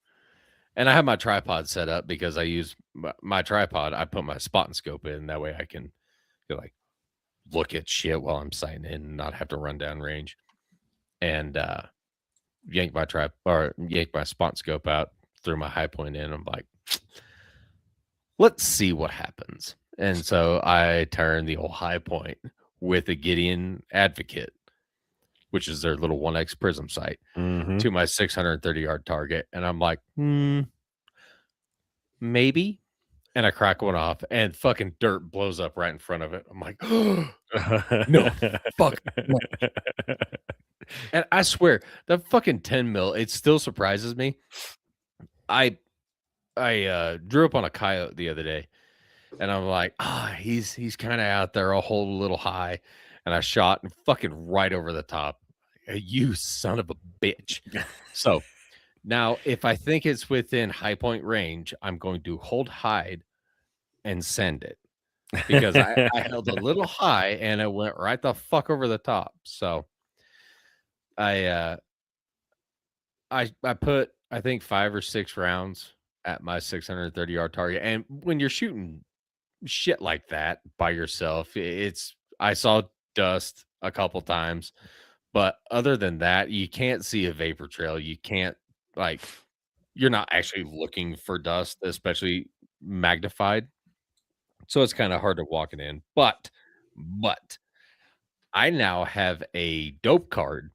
And I have my tripod set up because I use my tripod. I put my spot and scope in. That way I can like look at shit while I'm sighting in and not have to run down range. And yank my spot and scope out, threw my high point in. I'm like, let's see what happens. And so I turned the old high point with a Gideon Advocate, which is their little 1X prism sight, to my 630-yard target. And I'm like, maybe. And I crack one off and fucking dirt blows up right in front of it. I'm like, no, fuck. No. And I swear, the fucking 10 mil, it still surprises me. I drew up on a coyote the other day. And I'm like, he's kind of out there, a whole little high. And I shot and fucking right over the top. You son of a bitch. So now if I think it's within high point range, I'm going to hold hide and send it. Because I held a little high and it went right the fuck over the top. So I put, I think 5 or 6 rounds at my 630-yard target. And when you're shooting shit like that by yourself, I saw dust a couple times, but other than that, you can't see a vapor trail. You can't, like, you're not actually looking for dust, especially magnified. So it's kind of hard to walk it in. But I now have a dope card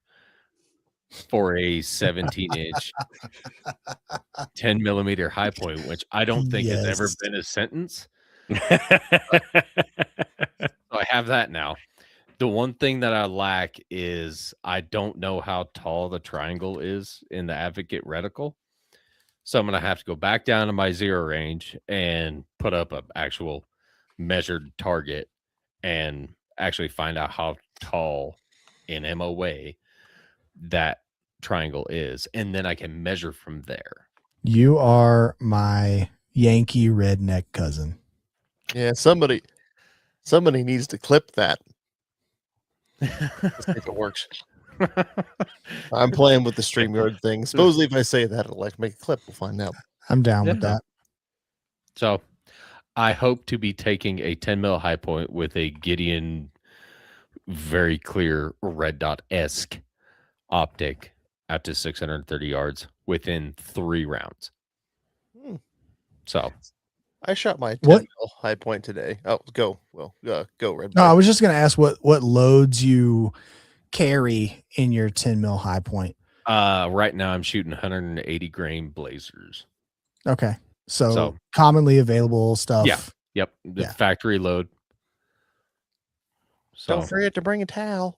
for a 17-inch 10 millimeter high point, which I don't think has ever been a sentence. So I have that now. The one thing that I lack is I don't know how tall the triangle is in the Advocate reticle. So I'm going to have to go back down to my 0 range and put up an actual measured target and actually find out how tall in MOA that triangle is. And then I can measure from there. You are my Yankee redneck cousin. Yeah, somebody needs to clip that. Let's see if it works. I'm playing with the StreamYard thing. Supposedly, if I say that, it'll like make a clip. We'll find out. I'm down with that. So I hope to be taking a 10 mil high point with a Gideon very clear red dot-esque optic out to 630 yards within 3 rounds. So I shot my 10 mil high point today. Oh, go Red. No, I was just going to ask what loads you carry in your 10 mil high point. Right now I'm shooting 180 grain blazers. Okay. So commonly available stuff. Yeah. Yep. The factory load. So don't forget to bring a towel.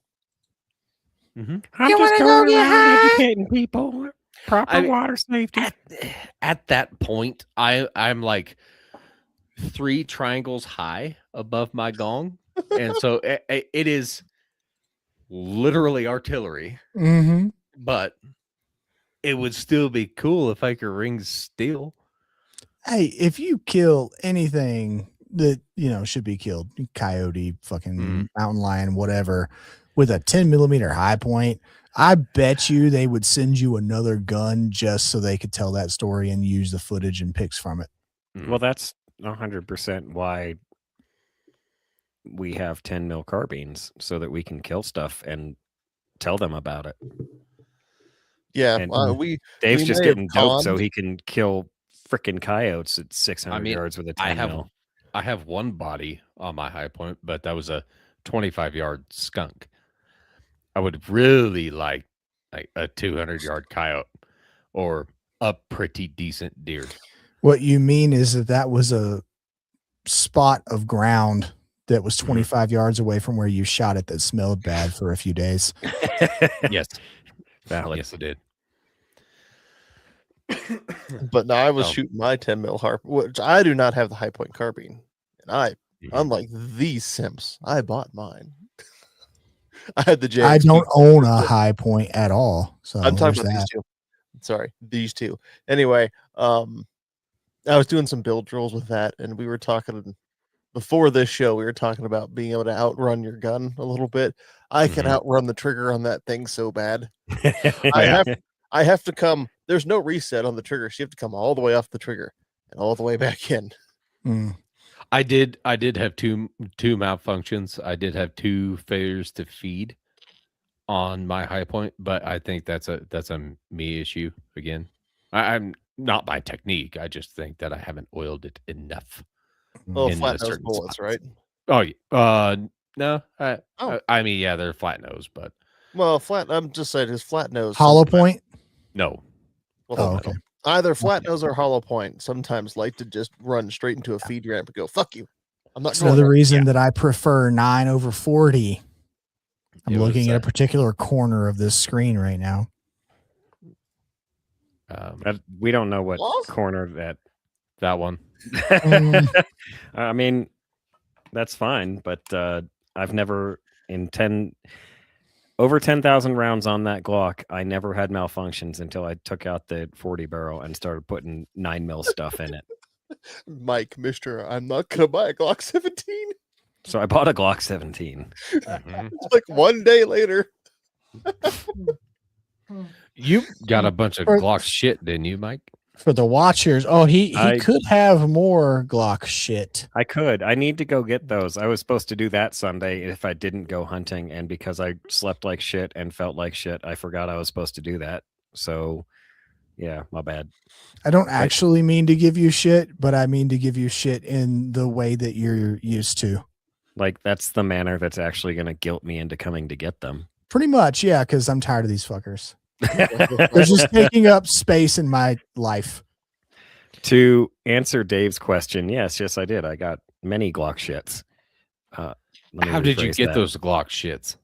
I'm just going around educating people. Proper water safety. At that point, I'm like 3 triangles high above my gong. And so it is literally artillery. Mm-hmm. But it would still be cool if I could ring steel. Hey, if you kill anything that, should be killed, coyote, fucking mountain lion, whatever, with a 10 millimeter high point, I bet you they would send you another gun just so they could tell that story and use the footage and pics from it. Well, that's 100% why we have 10 mil carbines, so that we can kill stuff and tell them about it. Yeah, Dave's just getting dope so he can kill freaking coyotes at 600 yards with a 10 mil. I have one body on my high point, but that was a 25-yard skunk. I would really like a 200-yard coyote or a pretty decent deer. What you mean is that was a spot of ground that was 25 yards away from where you shot it that smelled bad for a few days. Yes. Valid. Yes, it did. But now I was shooting my 10 mil harp, which I do not have the high point carbine, and I Unlike these simps, I bought mine. I had the JXP. I don't own a high point at all. So I'm talking there's about these that. two. Sorry, these two. Anyway, I was doing some build drills with that, and we were talking before this show. We were talking about being able to outrun your gun a little bit. I can Mhm. outrun the trigger on that thing so bad. Yeah. I have to come. There's no reset on the trigger. So you have to come all the way off the trigger and all the way back in. Mm. I did have two malfunctions. I did have 2 failures to feed on my high point, but I think that's a me issue again. I'm not my technique. I just think that I haven't oiled it enough. Well, In flat the nose certain bullets, spots. right? Oh, no. I mean, yeah, they're flat nose, but Well, flat. I'm just saying, his flat nose. Hollow sometimes- point. no. Well, Oh, okay. either flat nose or hollow point sometimes like to just run straight into a feed ramp and go, "Fuck you." I'm not That's going another there. reason that I prefer 9/40. I'm It looking was, at a particular corner of this screen right now. We don't know what What? corner that one. Mm. I mean, that's fine, but I've never over 10,000 rounds on that Glock. I never had malfunctions until I took out the 40 barrel and started putting 9mm stuff in it. Mike, Mister, I'm not gonna buy a Glock 17. So I bought a Glock 17. Mhm. It's like one day later. You got a bunch of For- Glock shit, didn't you, Mike? For the watchers, he I- could have more Glock shit. I could. I need to go get those. I was supposed to do that Sunday if I didn't go hunting, and because I slept like shit and felt like shit, I forgot I was supposed to do that. So, yeah, my bad. I don't actually mean to give you shit, but I mean to give you shit in the way that you're used to. Like, that's the manner that's actually going to guilt me into coming to get them. Pretty much, yeah, because I'm tired of these fuckers. They're just taking up space in my life. To answer Dave's question, yes, I did. I got many Glock shits. Let me How did you rephrase get that. those Glock shits?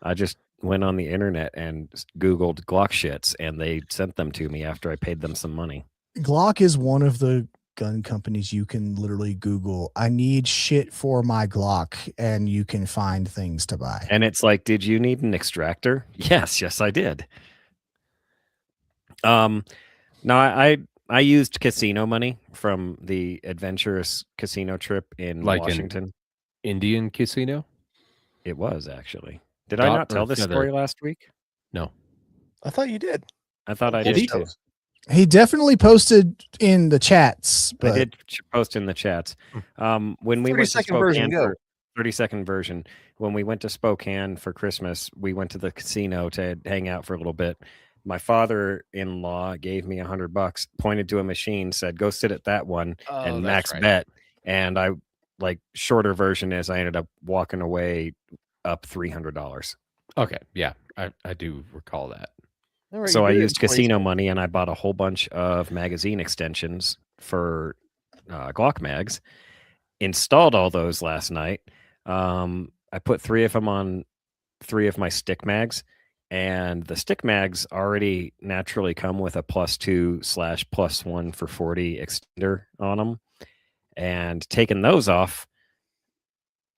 I just went on the internet and Googled Glock shits, and they sent them to me after I paid them some money. Glock is one of the gun companies you can literally Google, I need shit for my Glock, and you can find things to buy. And it's like, did you need an extractor? Yes, I did. No, I used casino money from the adventurous casino trip in Like in- Washington. Indian casino? It was actually. Did I Dot not or tell this feather? story last week? No. I thought you did. I thought I Did did he? too. He definitely posted in the chats, but I did post in the chats. When we went to 30-second version, Spokane go. for 30-second version, when we went to Spokane for Christmas, we went to the casino to hang out for a little bit. My father-in-law gave me $100, pointed to a machine, said, "Go sit at that one," and max bet. And I, like, shorter version is I ended up walking away up $300. Okay, yeah, I do recall that. All right, So you I did it in used casino 2010. money and I bought a whole bunch of magazine extensions for Glock mags. Installed all those last night. I put 3 of them on 3 of my stick mags, and the stick mags already naturally come with a +2/+1 for 40 extender on them. And taking those off,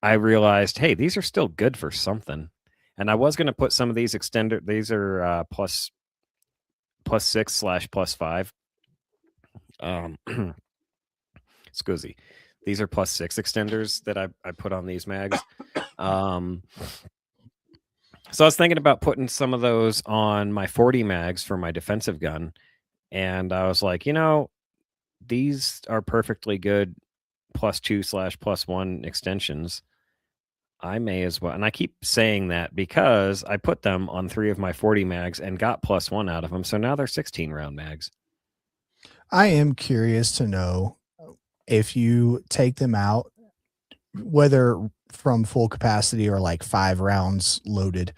I realized, hey, these are still good for something. And I was going to put some of these extender. These are +6/+5. Scusi. These are +6 extenders that I put on these mags. So I was thinking about putting some of those on my 40 mags for my defensive gun. And I was like, these are perfectly good +2/+1 extensions. I may as well. And I keep saying that because I put them on 3 of my 40 mags and got +1 out of them. So now they're 16 round mags. I am curious to know if you take them out, whether from full capacity or like 5 rounds loaded,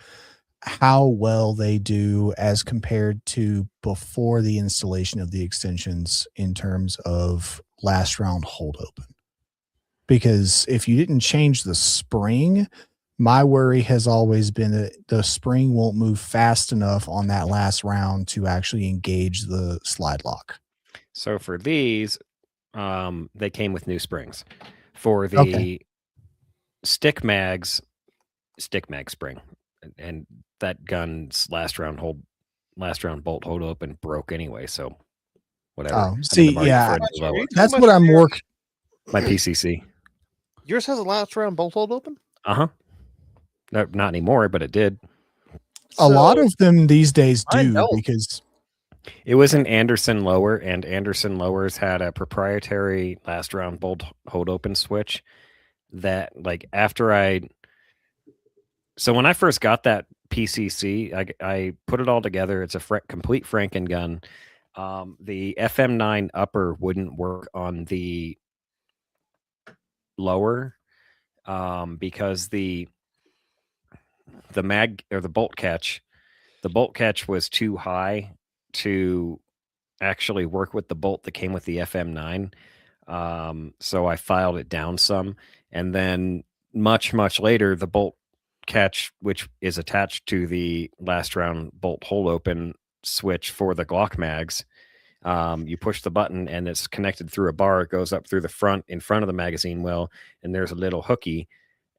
how well they do as compared to before the installation of the extensions in terms of last round hold open. Because if you didn't change the spring, my worry has always been that the spring won't move fast enough on that last round to actually engage the slide lock. So for these, they came with new springs. For the Okay. stick mag spring, and that gun's last round bolt hold open broke anyway. So whatever. Oh, I'm in the see, market yeah, for a new lower. that's what I'm more. My PCC. Yours has a last round bolt hold open? Uh-huh. No, not anymore, but it did. A lot of them these days I do don't. because It was an Anderson lower, and Anderson lowers had a proprietary last round bolt hold open switch that, like, so when I first got that PCC, I put it all together. It's a complete Franken gun. The FM9 upper wouldn't work on the lower because the mag or the bolt catch was too high to actually work with the bolt that came with the FM9. So I filed it down some, and then much later, the bolt catch, which is attached to the last round bolt hole open switch for the Glock mags, you push the button and it's connected through a bar. It goes up through the front in front of the magazine well, and there's a little hooky,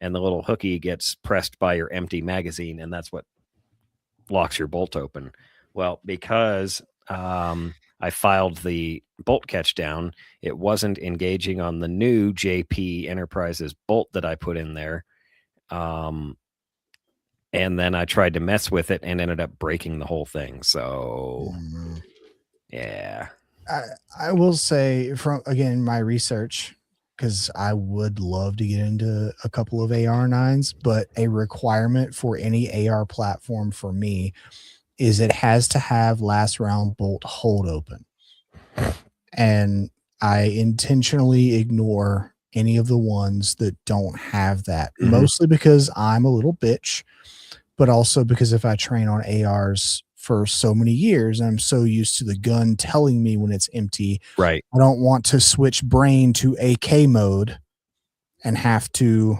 and the little hooky gets pressed by your empty magazine, and that's what locks your bolt open. Well, because I filed the bolt catch down, it wasn't engaging on the new JP Enterprises bolt that I put in there. And then I tried to mess with it and ended up breaking the whole thing. So, yeah. I will say from, again, my research, because I would love to get into a couple of AR9s, but a requirement for any AR platform for me is it has to have last round bolt hold open. And I intentionally ignore any of the ones that don't have that, mostly because I'm a little bitch, but also because if I train on ARs for so many years, I'm so used to the gun telling me when it's empty. Right. I don't want to switch brain to AK mode and have to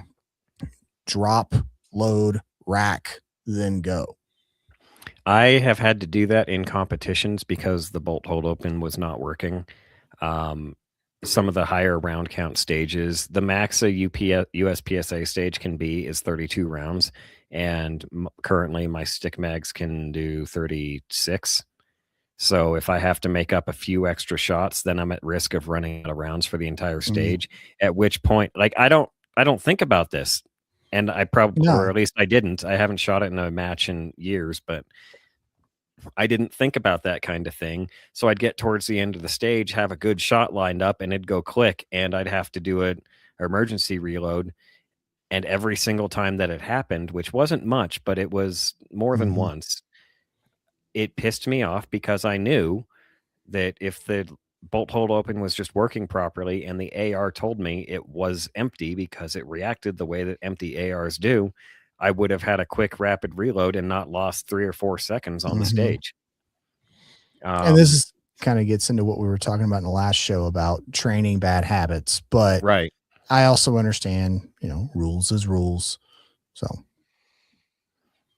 drop, load, rack, then go. I have had to do that in competitions because the bolt hold open was not working. Some of the higher round count stages, the max a USPSA stage can be is 32 rounds, and currently my stick mags can do 36. So if I have to make up a few extra shots, then I'm at risk of running out of rounds for the entire stage. At which point, like, I don't think about this, and I probably, or at least I didn't. I haven't shot it in a match in years, but I didn't think about that kind of thing. So I'd get towards the end of the stage, have a good shot lined up, and it'd go click, and I'd have to do an emergency reload. And every single time that it happened, which wasn't much, but it was more than once, it pissed me off because I knew that if the bolt hold open was just working properly and the AR told me it was empty because it reacted the way that empty ARs do, I would have had a quick rapid reload and not lost 3 or 4 seconds on the stage. And this is kind of gets into what we were talking about in the last show about training bad habits, but right. I also understand, rules is rules. So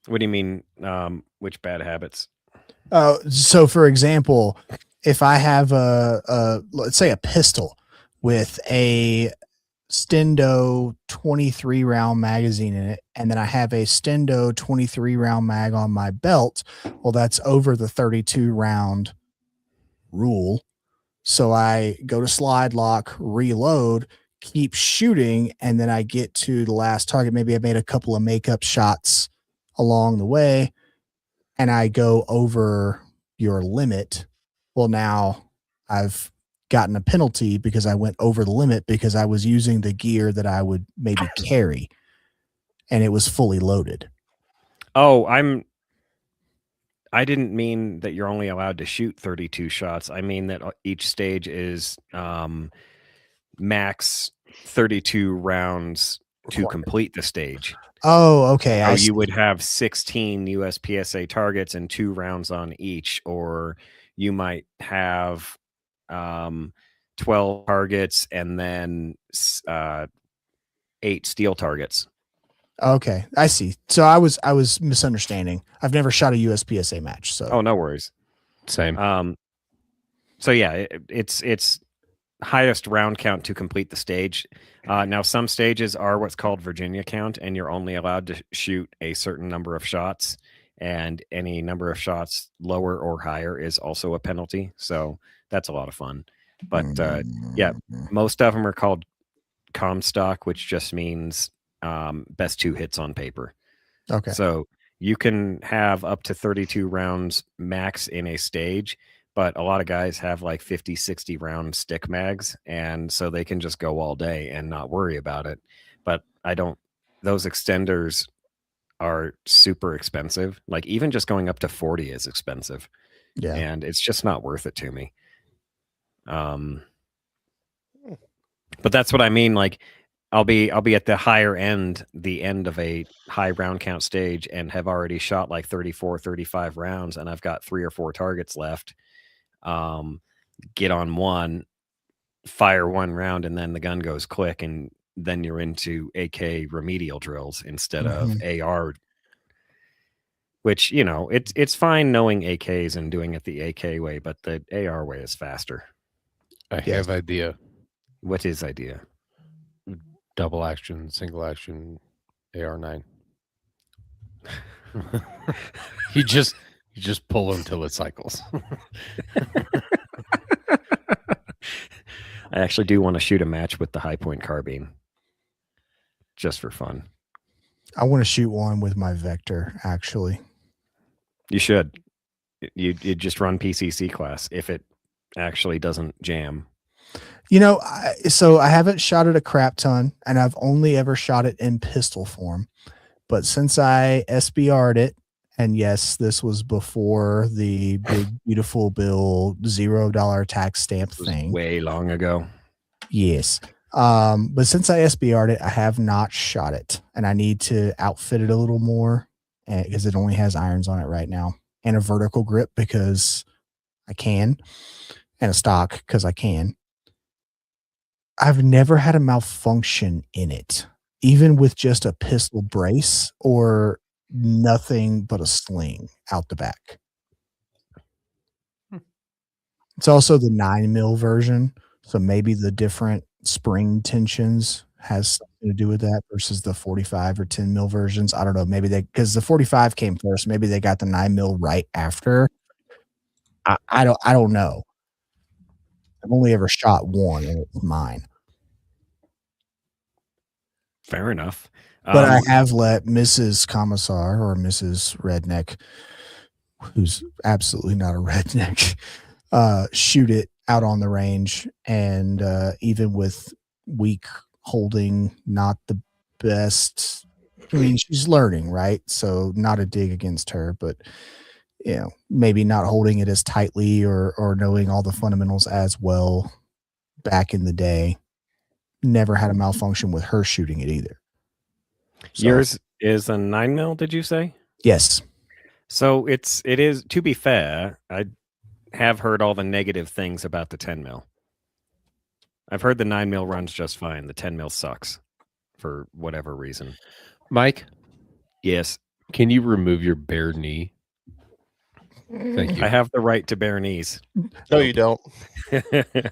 what do you mean? Which bad habits? So for example, if I have let's say a pistol with a Stendo 23 round magazine in it, and then I have a Stendo 23 round mag on my belt, well, that's over the 32 round rule. So I go to slide lock, reload, keep shooting, and then I get to the last target. Maybe I made a couple of makeup shots along the way, and I go over your limit. Well, now I've gotten a penalty because I went over the limit because I was using the gear that I would maybe carry, and it was fully loaded. Oh, I didn't mean that you're only allowed to shoot 32 shots. I mean that each stage is max 32 rounds to complete the stage. Oh, okay. So you would have 16 USPSA targets and 2 rounds on each, or you might have 12 targets and then 8 steel targets. Okay, I see. So I was misunderstanding. I've never shot a USPSA match, so no worries. Same. So yeah, it's highest round count to complete the stage. Now, some stages are what's called Virginia count, and you're only allowed to shoot a certain number of shots, and any number of shots lower or higher is also a penalty. So that's a lot of fun. But yeah, most of them are called Comstock, which just means best 2 hits on paper. Okay. So you can have up to 32 rounds max in a stage, but a lot of guys have like 50, 60 round stick mags, and so they can just go all day and not worry about it. But those extenders are super expensive. Like even just going up to 40 is expensive. Yeah. And it's just not worth it to me. But that's what I mean. Like I'll be at the higher end, the end of a high round count stage, and have already shot like 34, 35 rounds, and I've got 3 or 4 targets left. Get on one, fire one round, and then the gun goes click, and then you're into AK remedial drills instead of AR. Which, you know, it's fine knowing AKs and doing it the AK way, but the AR way is faster. I have idea. What is idea? Double action, single action, AR9. you just pull them till it cycles. I actually do want to shoot a match with the high point carbine, just for fun. I want to shoot one with my Vector. Actually, you should. You just run PCC class if it actually doesn't jam. You know, so I haven't shot it a crap ton, and I've only ever shot it in pistol form. But since I SBR'd it, and yes, this was before the big beautiful bill $0 tax stamp thing. Way long ago. Yes. But since I SBR'd it, I have not shot it, and I need to outfit it a little more because it only has irons on it right now, and a vertical grip because I can, and a stock because I can. I've never had a malfunction in it, even with just a pistol brace or nothing but a sling out the back. It's also the 9mm version, so maybe the different spring tensions has something to do with that versus the 45 or 10mm versions. I don't know. Maybe because the 45 came first, maybe they got the 9mm right after. I don't know. I've only ever shot one, and it's mine. Fair enough. But I have let Mrs. Commissar or Mrs. Redneck, who's absolutely not a redneck, shoot it out on the range. And even with weak holding, not the best. I mean, she's learning, right? So not a dig against her, but you know, maybe not holding it as tightly or knowing all the fundamentals as well back in the day. Never had a malfunction with her shooting it either. So, yours is a 9mm, did you say? Yes. So it is, to be fair, I have heard all the negative things about the 10mm. I've heard the 9mm runs just fine. The 10mm sucks for whatever reason. Mike? Yes. Can you remove your bare knee? Thank you. I have the right to bare knees. No, you don't.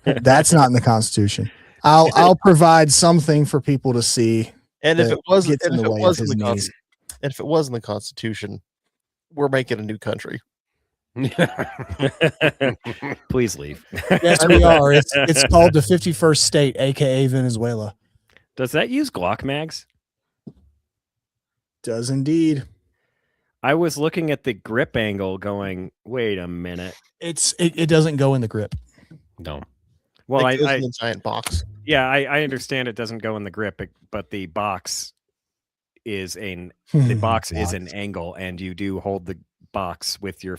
That's not in the Constitution. I'll provide something for people to see. And if it was, gets in the way of his knees. and if it was in the Constitution, we're making a new country. Please leave. Yes, we are. It's called the 51st state, aka Venezuela. Does that use Glock mags? Does indeed. I was looking at the grip angle going, wait a minute. It doesn't go in the grip. No. Well, It goes I in the giant box. yeah, I understand it doesn't go in the grip, but the box is an angle, and you do hold the box with your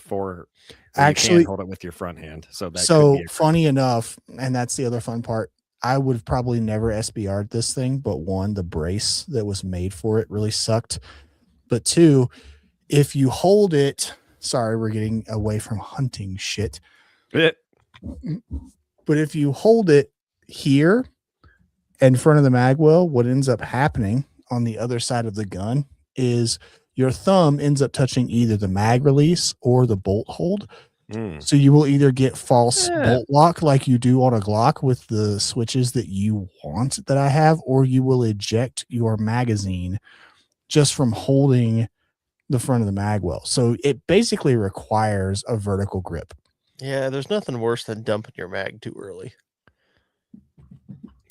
actually you can hold it with your front hand. So funny enough, and that's the other fun part. I would have probably never SBR'd this thing, but one, the brace that was made for it really sucked. But two, if you hold it, sorry, we're getting away from hunting shit. But if you hold it here in front of the magwell, what ends up happening on the other side of the gun is your thumb ends up touching either the mag release or the bolt hold. So you will either get false Yeah. bolt lock like you do on a Glock with the switches that you want that I have, or you will eject your magazine just from holding the front of the mag well. So it basically requires a vertical grip. Yeah, there's nothing worse than dumping your mag too early.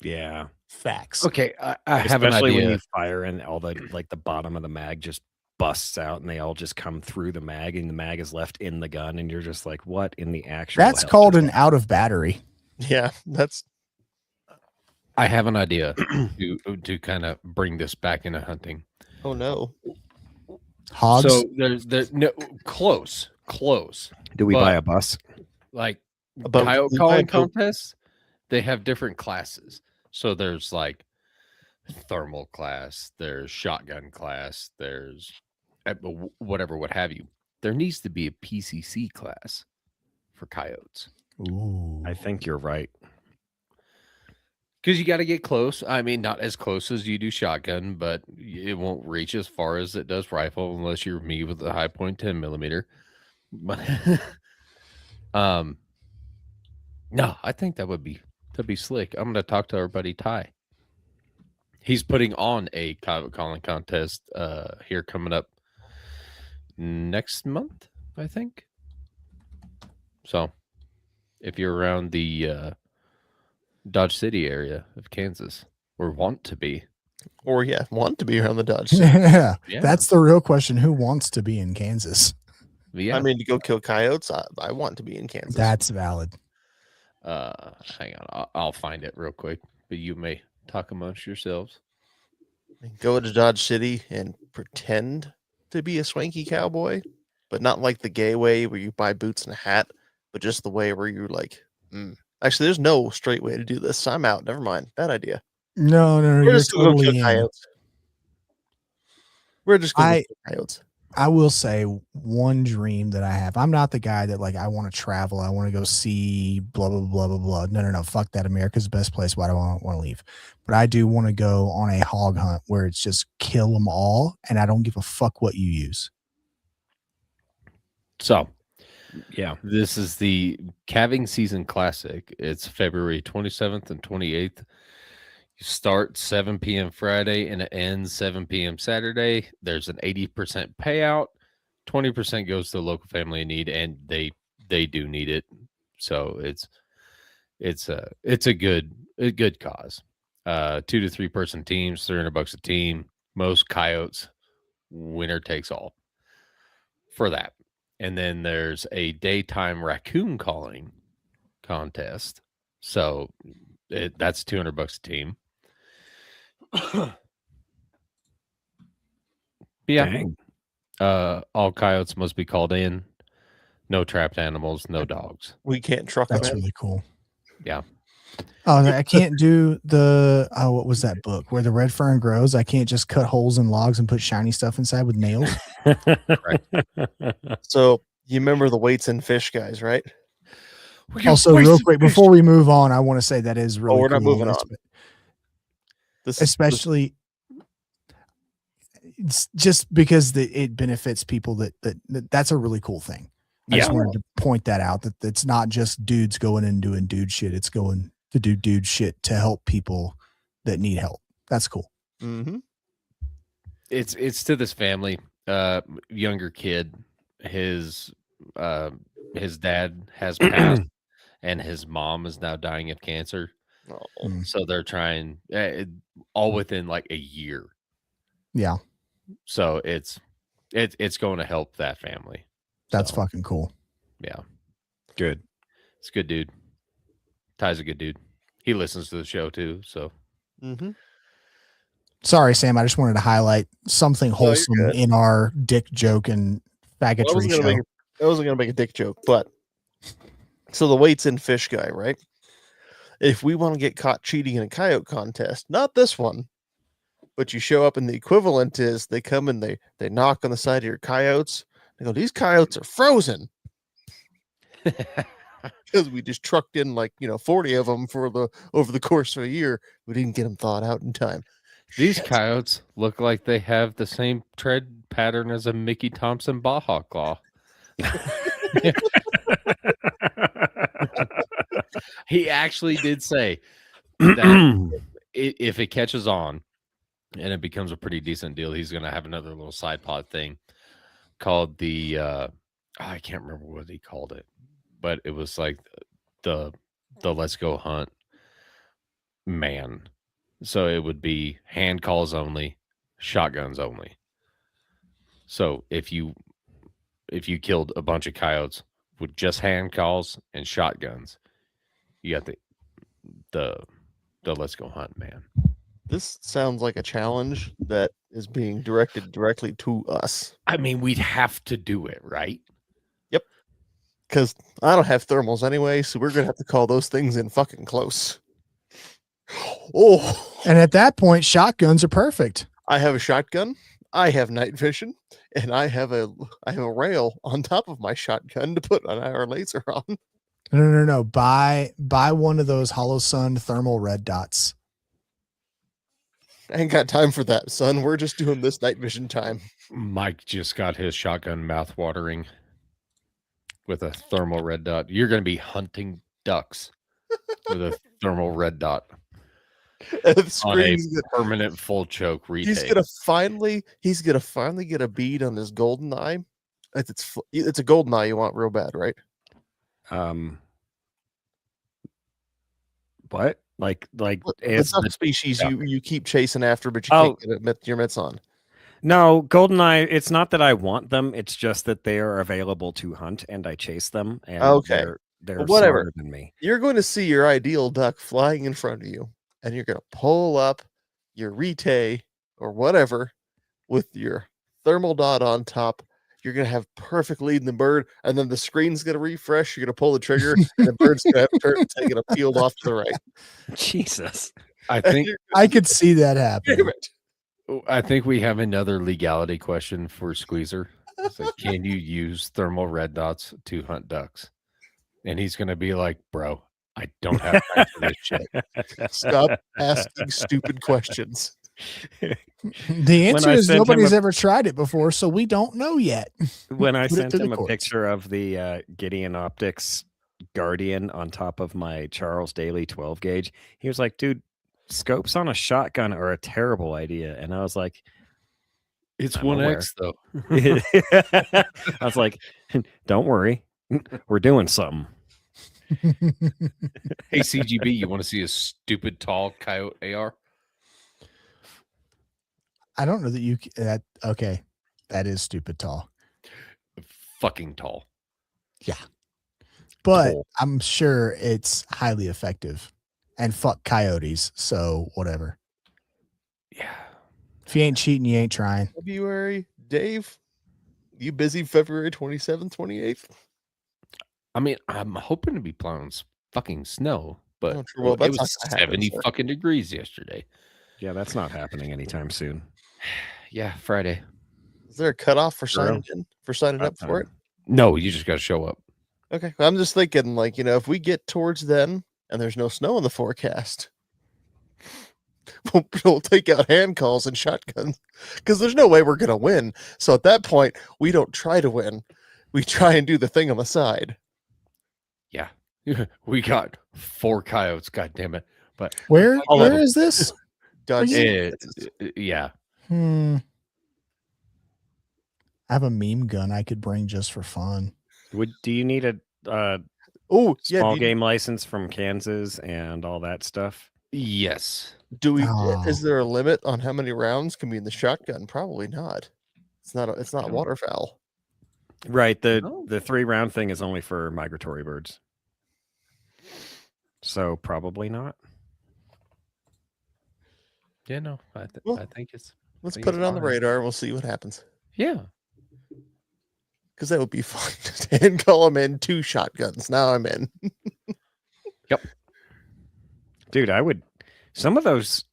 Yeah. Facts. Okay, I have an Especially when idea. you fire and all the like the bottom of the mag just busts out and they all just come through the mag and the mag is left in the gun and you're just like, what in the actual That's hell called just an out of battery. Yeah, that's I have an idea to kind of bring this back into hunting. oh no. Hogs. So there's no close. Do we but- buy a bus? Like But coyote we calling might go- contests, they have different classes. So there's like thermal class, there's shotgun class, there's whatever, what have you. There needs to be a PCC class for coyotes Ooh. I think you're right. because you got to get close. I mean, not as close as you do shotgun, but it won't reach as far as it does rifle unless you're me with a high point 10 millimeter. But no, I think that'd be slick. I'm gonna talk to our buddy Ty. He's putting on a coyote calling contest here coming up next month, I think. So if you're around the Dodge City area of Kansas, or want to be, Or yeah, want to be around the Dodge City. Yeah, yeah, that's the real question. Who wants to be in Kansas? yeah. I mean, to go kill coyotes, I want to be in Kansas. That's valid. Hang on, I'll find it real quick, but you may talk amongst yourselves. Go to Dodge City and pretend to be a swanky cowboy, but not like the gay way where you buy boots and a hat, but just the way where you're like, actually, there's no straight way to do this. I'm out. Never mind. Bad idea. No, We're you're just going to totally kill in. coyotes. We're just going to kill coyotes. I will say one dream that I have. I'm not the guy that like I want to travel. I want to go see blah blah blah blah blah. No. Fuck that. America's the best place. Why do I want to leave? But I do want to go on a hog hunt where it's just kill them all, and I don't give a fuck what you use. So Yeah. this is the calving season classic. It's February 27th and 28th. You start 7 p.m. Friday and it ends 7 p.m. Saturday. There's an 80% payout. 20% goes to the local family in need, and they do need it. So it's a good cause. 2 to 3 person teams, $300 a team. Most coyotes, winner takes all for that. And then there's a daytime raccoon calling contest. So that's $200 a team. Yeah. Dang. All coyotes must be called in. No trapped animals, no dogs. We can't truck them That's in. really cool. Yeah. Oh, I can't do the what was that book where the red fern grows? I can't just cut holes in logs and put shiny stuff inside with nails. So you remember the weights and fish guys, right? Also, real quick before we move on, I want to say that is really we're not cool, moving on. This is especially it's just because it benefits people that's a really cool thing. I just wanted to point that out that it's not just dudes going and doing dude shit. It's going to do dude shit to help people that need help. That's cool. Mm-hmm. It's to this family, younger kid. His dad has passed, and his mom is now dying of cancer. Oh, So they're trying all within like a year. Yeah, So it's going to help that family. that's So, fucking cool. yeah. Good. It's a good dude. Ty's a good dude. He listens to the show too. So mm-hmm. Sorry, Sam. I just wanted to highlight something you're wholesome good. in our dick joke and faggotry show. I wasn't gonna make a dick joke, but so the weights and fish guy, right? If we want to get caught cheating in a coyote contest, not this one, but you show up and the equivalent is they come and they knock on the side of your coyotes. They go, these coyotes are frozen because we just trucked in 40 of them over the course of a year. We didn't get them thawed out in time. these Shit. coyotes look like they have the same tread pattern as a Mickey Thompson Baja claw. He actually did say that if it catches on and it becomes a pretty decent deal, he's going to have another little side pod thing called the I can't remember what he called it, but it was like the let's go hunt man. So it would be hand calls only, shotguns only. So if you killed a bunch of coyotes with just hand calls and shotguns, you got the let's go hunt man. This sounds like a challenge that is being directed directly to us. I mean, we'd have to do it, right? Because I don't have thermals anyway, so we're gonna have to call those things in fucking close. Oh, And at that point, shotguns are perfect. I have a shotgun, I have night vision, and I have a rail on top of my shotgun to put an IR laser on. No. Buy one of those Hollow Sun thermal red dots. I ain't got time for that, son. We're just doing this night vision time. Mike just got his shotgun mouth watering with a thermal red dot. You're going to be hunting ducks with a thermal red dot And the on a screen's gonna- permanent full choke retake. he's gonna finally get a bead on his golden eye. It's a golden eye you want real bad, right? What? Like The it's duck species duck. you keep chasing after, but you Oh. can't get your mitts on. no GoldenEye. It's not that I want them. It's just that they are available to hunt, and I chase them. And Okay. they're Well, whatever. smarter than me. You're going to see your ideal duck flying in front of you, and you're going to pull up your retay or whatever with your thermal dot on top. You're going to have perfect lead in the bird, and then the screen's going to refresh. You're going to pull the trigger, and the bird's going to have turned and taken a peeled off to the right. Jesus. I think I could see that happen. Damn it. we have another legality question for Squeezer. It's like, can you use thermal red dots to hunt ducks? And he's going to be like, bro, I don't have time for this shit. Stop asking stupid questions. The answer I is sent him nobody's a- ever tried it before, so we don't know yet. When I Put it sent to the him a courts. picture of the Gideon Optics Guardian on top of my Charles Daly 12 gauge, he was like, dude, scopes on a shotgun are a terrible idea. And I was like, It's I'm 1X though. I was like, don't worry, we're doing something. Hey, CGB, you want to see a stupid tall coyote AR? I don't know that you that okay. That is stupid tall. Fucking tall. But Tall. I'm sure it's highly effective. And fuck coyotes, so whatever. Yeah. If you ain't cheating, you ain't trying. February, Dave, you busy February 27th, 28th? I mean, I'm hoping to be plowing fucking snow, but Oh, true. Well, it that's was not gonna happen, 70 sir. fucking degrees yesterday. Yeah, that's not happening anytime soon. Yeah, Friday. Is there a cutoff for Zero. signing up I for don't it? No, you just got to show up. Okay. I'm just thinking, like, if we get towards then and there's no snow in the forecast, we'll take out hand calls and shotguns because there's no way we're going to win. So at that point, we don't try to win. We try and do the thing on the side. Yeah. We got 4 coyotes, god damn it. But Where All of where them. is this? Dodge eh, Texas. yeah. I have a meme gun I could bring just for fun. Do you need a Oh, yeah. small game license from Kansas and all that stuff? Yes. Do we? Oh. Is there a limit on how many rounds can be in the shotgun? Probably not. It's not. It's not waterfowl. Right. No. The 3-round thing is only for migratory birds. So probably not. Yeah, no. Well, I think it's Let's think put it's it on the fine. radar and we'll see what happens. Yeah. Because that would be fun. And call them in 2 shotguns. Now I'm in. Dude, I would some of those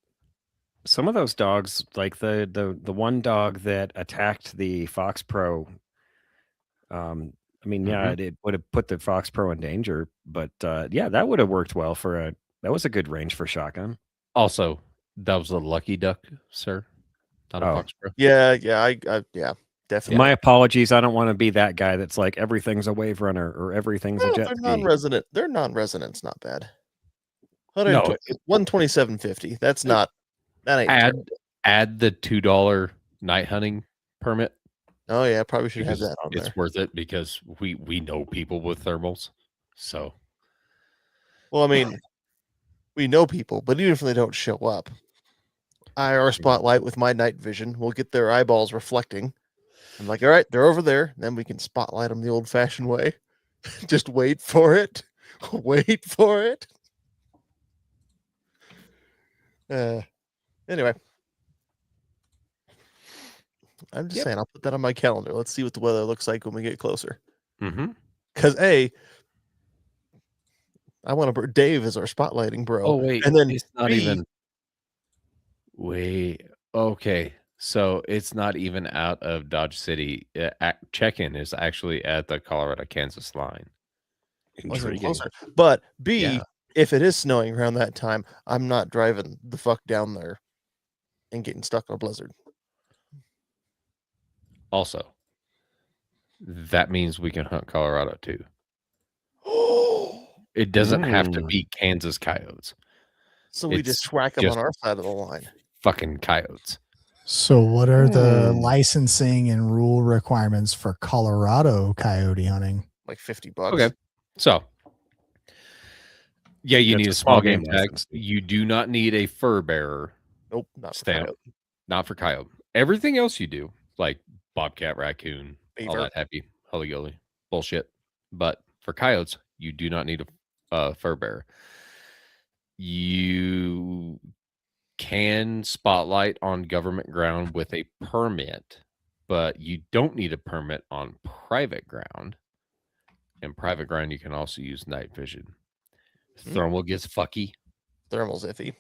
dogs, like the one dog that attacked the Fox Pro. I mean, yeah, it would have put the Fox Pro in danger, but yeah, that would have worked well that was a good range for shotgun. Also, that was a lucky duck, sir. Not a Oh. Fox Pro. Yeah. Yeah. Definitely. My apologies. I don't want to be that guy that's like everything's a wave runner or everything's a No, jet they're ski. non-resident. They're non-residents. Not bad. No, 127.50. That's not. That ain't. terrible. add the $2 night hunting permit. Oh yeah, probably should have because that on it's there. worth it because we know people with thermals. So Well, I mean, we know people, but even if they don't show up, IR spotlight with my night vision will get their eyeballs reflecting. I'm like, all right, they're over there. Then we can spotlight them the old-fashioned way. Just wait for it. Wait for it. Anyway, I'm just saying, I'll put that on my calendar. Let's see what the weather looks like when we get closer. Because I want to. Dave is our spotlighting bro. oh wait, and then it's not even. Wait, okay, so it's not even out of Dodge City. Check-in is actually at the Colorado-Kansas line. wasn't closer. But B, Yeah. if it is snowing around that time, I'm not driving the fuck down there and getting stuck in a blizzard. Also, that means we can hunt Colorado too. It doesn't have to be Kansas coyotes. So we just whack them on our side of the line. Fucking coyotes. So what are the licensing and rule requirements for Colorado coyote hunting? Like $50. Okay. So, yeah, you That's need a a small small game game tag. license. You do not need a fur bearer Nope, not for stamp. coyote. Not for coyote. Everything else you do, like bobcat, raccoon, all Beaver. that happy hully-gully bullshit. But for coyotes, you do not need a fur bearer. You can spotlight on government ground with a permit, but you don't need a permit on private ground. And private ground, you can also use night vision. Thermal gets fucky Thermal's iffy.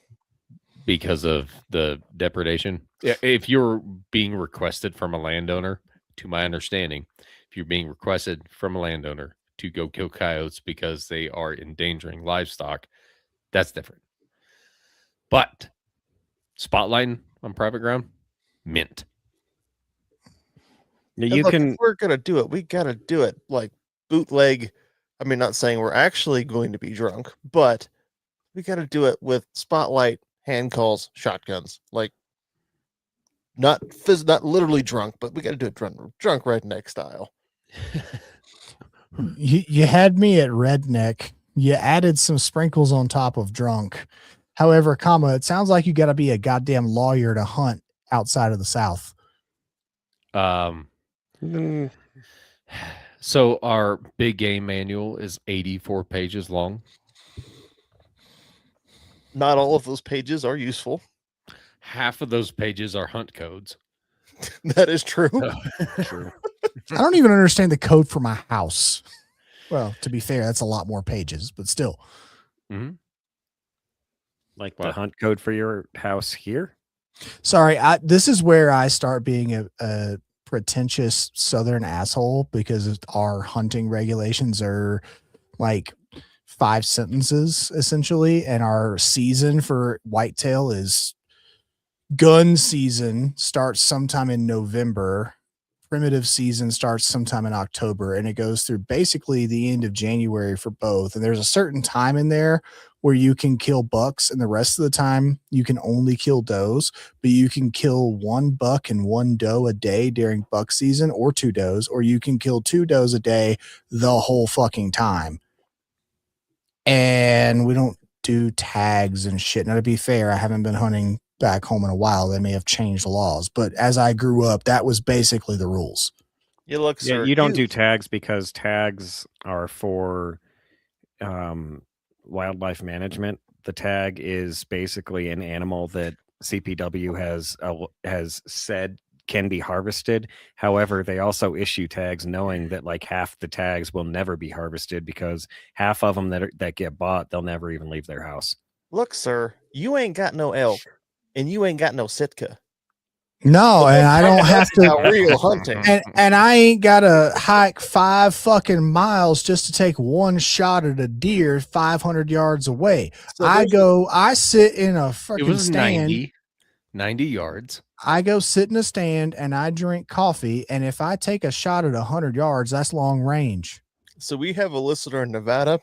because of the depredation. If you're being requested from a landowner, to my understanding, if you're being requested from a landowner to go kill coyotes because they are endangering livestock, that's different. But spotlighting on private ground, mint. Yeah, And you look, can. if we're gonna do it, we gotta do it like bootleg. I mean, not saying we're actually going to be drunk, but we gotta do it with spotlight, hand calls, shotguns. Like not literally drunk, but we gotta do it drunk redneck style. You had me at redneck. You added some sprinkles on top of drunk. However, it sounds like you got to be a goddamn lawyer to hunt outside of the South. So our big game manual is 84 pages long. Not all of those pages are useful. Half of those pages are hunt codes. That is true. True. I don't even understand the code for my house. Well, to be fair, that's a lot more pages, but still. Like the hunt code for your house here? Sorry, this is where I start being a pretentious Southern asshole because our hunting regulations are like 5 sentences essentially, and our season for whitetail is gun season starts sometime in November. Primitive season starts sometime in October, and it goes through basically the end of January for both. And there's a certain time in there where you can kill bucks, and the rest of the time you can only kill does, but you can kill 1 buck and 1 doe a day during buck season, or 2 does, or you can kill 2 does a day the whole fucking time. And we don't do tags and shit. Now, to be fair, I haven't been hunting back home in a while. They may have changed the laws, but as I grew up, that was basically the rules. You look, Yeah, sir, you don't do tags because tags are for wildlife management. The tag is basically an animal that CPW has said can be harvested. However, they also issue tags knowing that like half the tags will never be harvested because half of them that get bought, they'll never even leave their house. Look, sir, you ain't got no elk and you ain't got no Sitka. No, and I don't have to. Now real hunting. And I ain't got to hike 5 fucking miles just to take 1 shot at a deer 500 yards away. So I sit in a fucking It was stand. 90. 90 yards. I go sit in a stand and I drink coffee. And if I take a shot at 100 yards, that's long range. So we have a listener in Nevada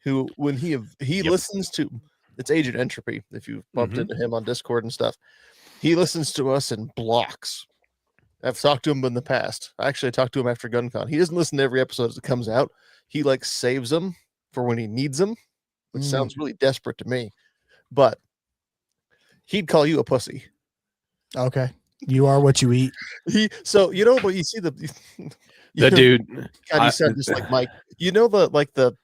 who, when he Yep. listens to, it's Agent Entropy, if you've bumped Mhm. into him on Discord and stuff, he listens to us in blocks. I've talked to him in the past. I actually talked to him after GunCon. He doesn't listen to every episode as it comes out. He like saves them for when he needs them, which sounds really desperate to me. But he'd call you a pussy. Okay. You are what you eat. So you know, but you see the Dude. God, you sound just like Mike. You know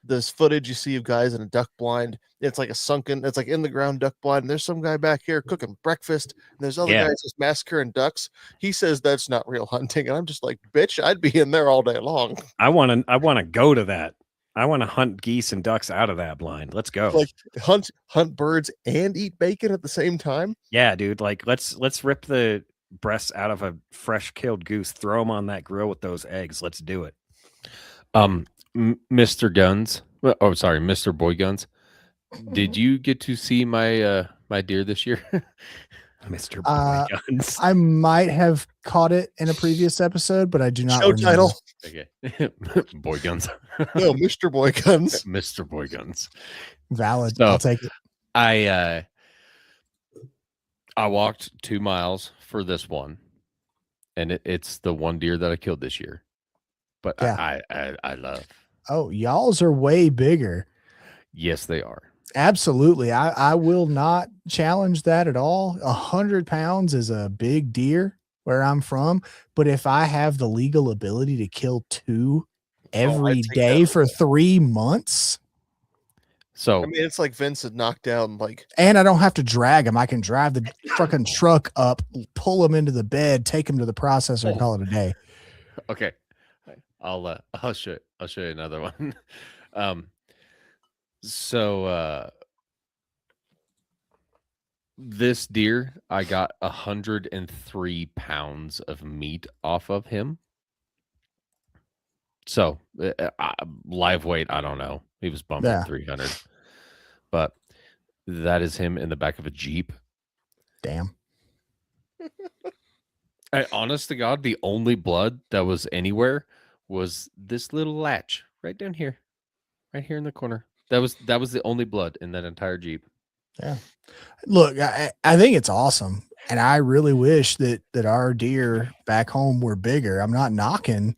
this footage you see of guys in a duck blind. It's like it's like in the ground duck blind. And there's some guy back here cooking breakfast, and there's other guys just massacring ducks. He says that's not real hunting, and I'm just like, bitch, I'd be in there all day long. I want to go to that. I want to hunt geese and ducks out of that blind. Let's go. Like hunt birds and eat bacon at the same time. Yeah, dude. Like let's rip the breasts out of a fresh killed goose, throw them on that grill with those eggs. Let's do it. Mr. Guns. Oh, sorry, Mr. Boy Guns. Did you get to see my my deer this year? Mr. Boy Guns. I might have caught it in a previous episode, but I do not Show remember. title. Okay. Boy Guns. No, Mr. Boy Guns. Mr. Boy Guns. Valid. So, I'll take it. I walked 2 miles for this one, and it's the one deer that I killed this year. But Yeah. I love. Oh, y'all's are way bigger. Yes, they are. Absolutely. I will not challenge that at all. 100 pounds is a big deer where I'm from. But if I have the legal ability to kill 2 every take day that. for 3 months, So I mean, it's like Vince had knocked down like and I don't have to drag them, I can drive the fucking truck up, pull them into the bed, take them to the processor, and call it a day. okay, I'll show you another one. So this deer, I got 103 pounds of meat off of him. So live weight, I don't know. He was bumping Yeah. 300, but that is him in the back of a Jeep. Damn. Honest to God, the only blood that was anywhere was this little latch right down here, right here in the corner. That was the only blood in that entire Jeep. Yeah. Look, I think it's awesome. And I really wish that our deer back home were bigger. I'm not knocking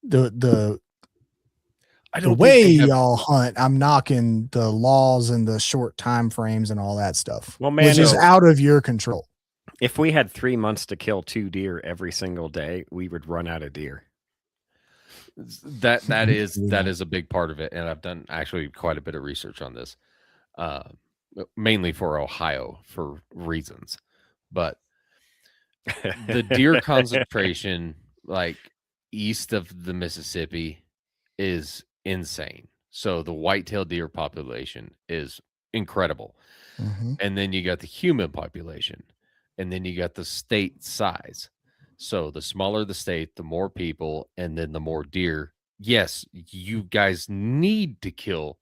the way y'all hunt. I'm knocking the laws and the short time frames and all that stuff. Well, man, which is out of your control. If we had 3 months to kill 2 deer every single day, we would run out of deer. That is a big part of it, and I've done actually quite a bit of research on this, mainly for Ohio for reasons. But the deer concentration, like east of the Mississippi, is insane. So the white-tailed deer population is incredible, and then you got the human population, and then you got the state size. So the smaller the state, the more people, and then the more deer. Yes, you guys need to kill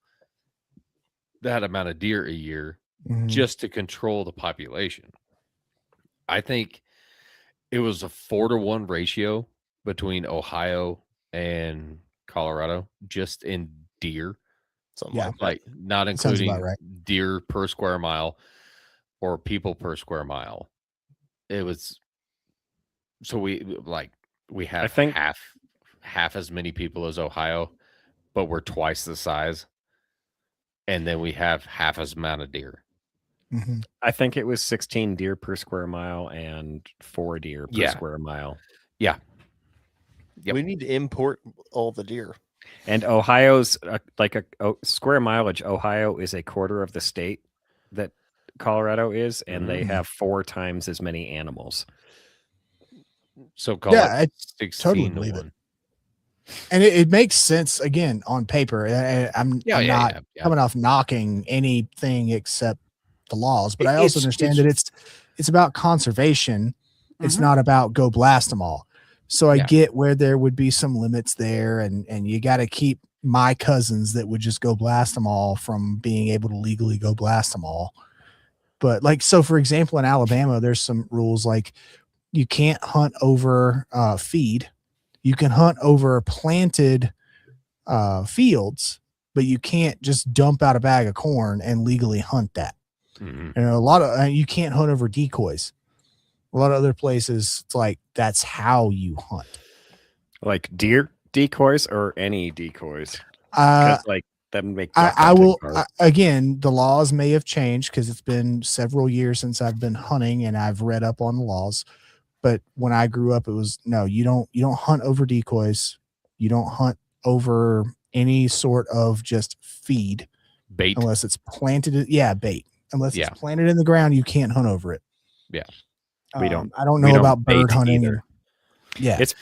that amount of deer a year just to control the population. I think it was a 4-to-1 ratio between Ohio and Colorado just in deer. something Like not Sounds about including right. deer per square mile or people per square mile. It was so we have I think- half as many people as Ohio, but we're twice the size. And then we have half as amount of deer. I think it was 16 deer per square mile and 4 deer per Yeah. square mile. Yep. We need to import all the deer. And Ohio's like a square mileage. Ohio is a quarter of the state that Colorado is, and they have 4 times as many animals. So call Yeah, it I 16 totally to believe 1. it. And it makes sense again on paper. I'm not coming off knocking anything except the laws, but I also understand that it's about conservation. It's not about go blast them all. So I get where there would be some limits there, and you got to keep my cousins that would just go blast them all from being able to legally go blast them all. But like, so for example, in Alabama, there's some rules like you can't hunt over feed. You can hunt over planted fields, but you can't just dump out a bag of corn and legally hunt that. Mhm. And a lot of you can't hunt over decoys. A lot of other places, it's like that's how you hunt. Like deer decoys or any decoys? Uh, Because like that would make I duck hunting will hard. again. The laws may have changed because it's been several years since I've been hunting and I've read up on the laws. But when I grew up, it was no. You don't hunt over decoys. You don't hunt over any sort of just feed Bait. unless it's planted. Yeah, bait. Unless Yeah. it's planted in the ground, you can't hunt over it. Yeah. We don't- I don't we know don't about bird bait hunting. either. Yeah, It's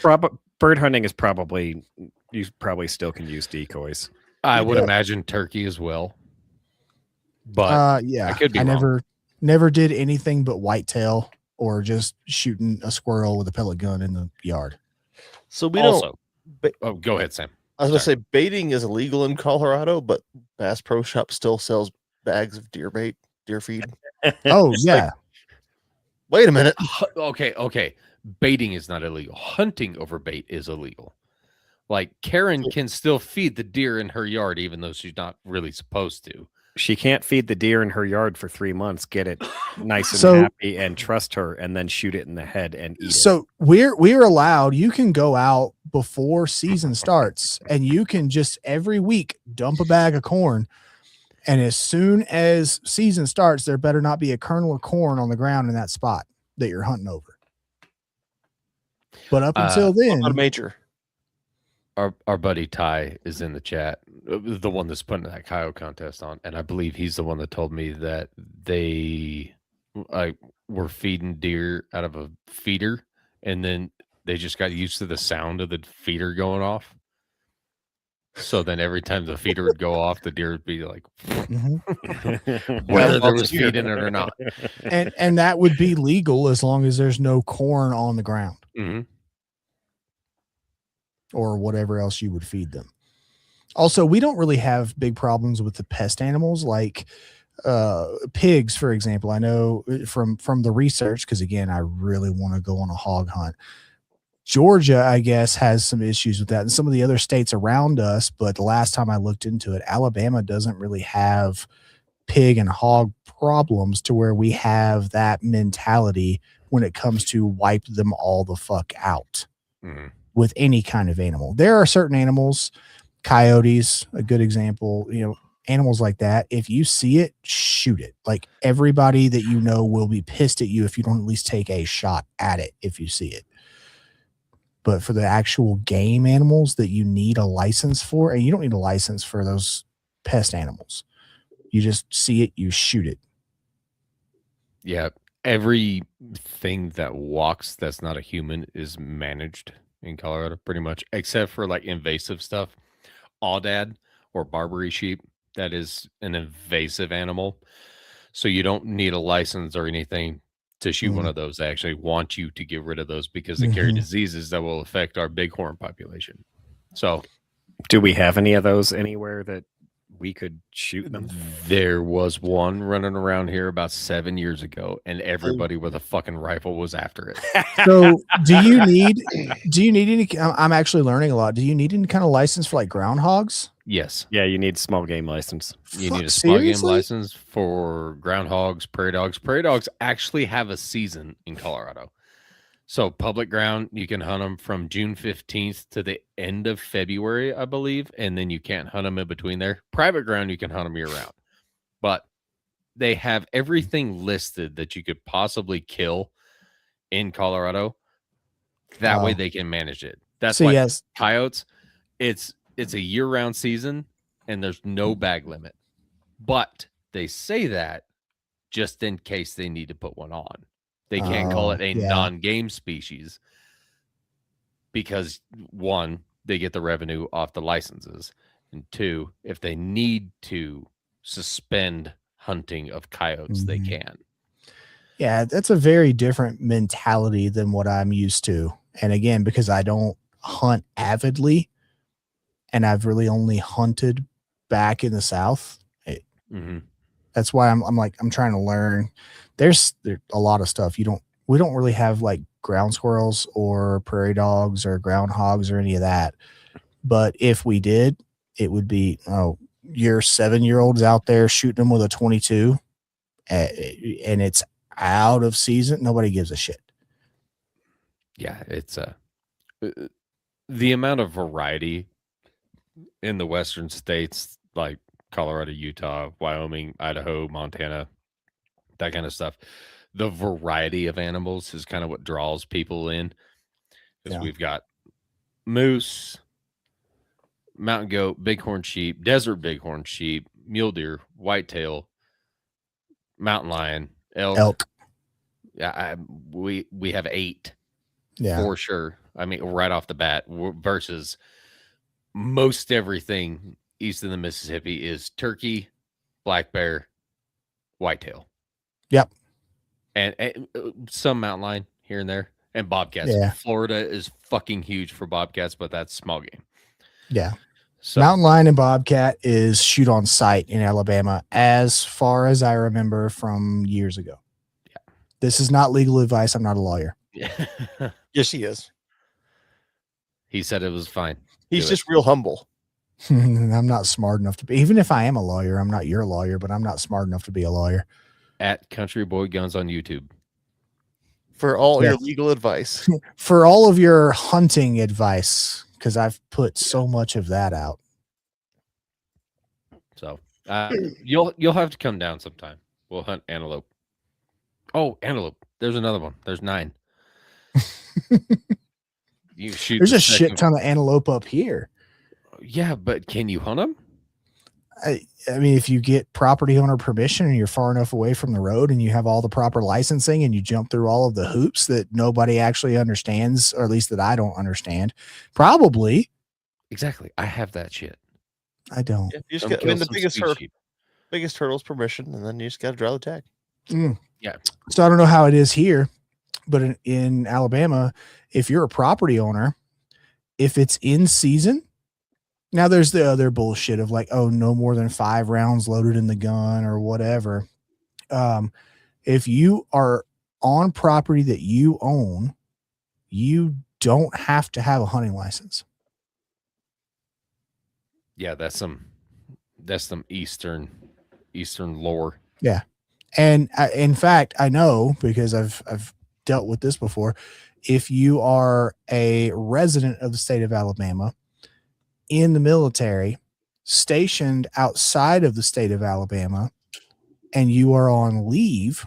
bird hunting is probably, you probably still can use decoys. I You would do. imagine turkey as well. But yeah, I could be wrong. never did anything but whitetail or just shooting a squirrel with a pellet gun in the yard. So we also, don't. oh, go ahead, Sam. I was going to Sorry. say baiting is illegal in Colorado, but Bass Pro Shop still sells bags of deer bait, deer feed. Oh Just like- yeah, Wait a minute. Okay. Baiting is not illegal. Hunting over bait is illegal. Like Karen can still feed the deer in her yard, even though she's not really supposed to. She can't feed the deer in her yard for 3 months, get it nice and So- happy and trust her, and then shoot it in the head and eat it. so we're allowed. You can go out before season starts, and you can just every week dump a bag of corn. And as soon as season starts, there better not be a kernel of corn on the ground in that spot that you're hunting over. But up until then, Not a major. Our buddy Ty is in the chat, the one that's putting that coyote contest on, and I believe he's the one that told me that they were feeding deer out of a feeder, and then they just got used to the sound of the feeder going off. So then every time the feeder would go off, the deer would be like, mhm. whether there was feed in it or not. and that would be legal as long as there's no corn on the ground Hmm. or whatever else you would feed them. Also, we don't really have big problems with the pest animals like pigs, for example. I know from the research, because again, I really want to go on a hog hunt. Georgia, I guess, has some issues with that, and some of the other states around us. But the last time I looked into it, Alabama doesn't really have pig and hog problems to where we have that mentality when it comes to wipe them all the fuck out Hmm. with any kind of animal. There are certain animals, coyotes, a good example, animals like that. If you see it, shoot it. Like everybody that you know will be pissed at you if you don't at least take a shot at it if you see it. But for the actual game animals that you need a license for, and you don't need a license for those pest animals. You just see it, you shoot it. Yeah, everything that walks that's not a human is managed in Colorado, pretty much, except for like invasive stuff. Aoudad or Barbary sheep, that is an invasive animal. So you don't need a license or anything to shoot one of those. They actually want you to get rid of those because they carry diseases that will affect our bighorn population. So Do we have any of those anywhere that we could shoot them? there was one running around here about 7 years ago, and everybody with a fucking rifle was after it. So do you need any, I'm actually learning a lot. Do you need any kind of license for like groundhogs? Yes. Yeah, you need small game license. You Fuck, need a small game seriously? license for groundhogs, prairie dogs. Prairie dogs actually have a season in Colorado. So public ground, you can hunt them from June 15th to the end of February, I believe, and then you can't hunt them in between there. Private ground, you can hunt them year round. But they have everything listed that you could possibly kill in Colorado. That way Wow. they can manage it. That's So why yes, coyotes, it's a year-round season and there's no bag limit. But they say that just in case they need to put one on. They can't call it a yeah. non-game species because one, they get the revenue off the licenses, and two, if they need to suspend hunting of coyotes, they Mhm. can. Yeah, that's a very different mentality than what I'm used to. And again, because I don't hunt avidly and I've really only hunted back in the South, Mhm. That's why I'm trying to learn. There's a lot of stuff we don't really have like ground squirrels or prairie dogs or groundhogs or any of that. But if we did, it would be your 7-year-olds out there shooting them with a 22, and it's out of season. Nobody gives a shit. Yeah, it's the amount of variety in the western states like Colorado, Utah, Wyoming, Idaho, Montana, that kind of stuff. The variety of animals is kind of what draws people in, because Yeah. we've got moose, mountain goat, bighorn sheep, desert bighorn sheep, mule deer, whitetail, mountain lion, elk. Yeah, we have 8 Yeah. for sure. I mean, right off the bat, versus most everything east of the Mississippi is turkey, black bear, whitetail. Yep. And some mountain lion here and there, and bobcats. Yeah. Florida is fucking huge for bobcats, but that's small game. Yeah. So Mountain lion and bobcat is shoot on sight in Alabama, as far as I remember from years ago. Yeah. This is not legal advice. I'm not a lawyer. yeah. Yes, he is. He said it was fine. He's Do just real humble. I'm not smart enough to be, even if I am a lawyer, I'm not your lawyer, but I'm not smart enough to be a lawyer. At Country Boy Guns on YouTube. For all Yeah. your legal advice. For all of your hunting advice, because I've put so much of that out. So you'll have to come down sometime. We'll hunt antelope. Oh, antelope. There's another one. There's 9. You shoot. There's the a shit second- ton of antelope up here. Yeah, but can you hunt them? I mean, if you get property owner permission and you're far enough away from the road and you have all the proper licensing and you jump through all of the hoops that nobody actually understands, or at least that I don't understand, probably. Exactly. I have that shit. I don't. Yeah, you just Come got, I kill mean, the some biggest speed sheep. hurdle's permission, and then you just got to draw the tag. So I don't know how it is here, but in Alabama, if you're a property owner, if it's in season, now there's the other bullshit of like, oh, no more than 5 rounds loaded in the gun or whatever. If you are on property that you own, you don't have to have a hunting license. Yeah, that's some eastern lore. Yeah. And in fact, I know, because I've dealt with this before. If you are a resident of the state of Alabama in the military, stationed outside of the state of Alabama, and you are on leave,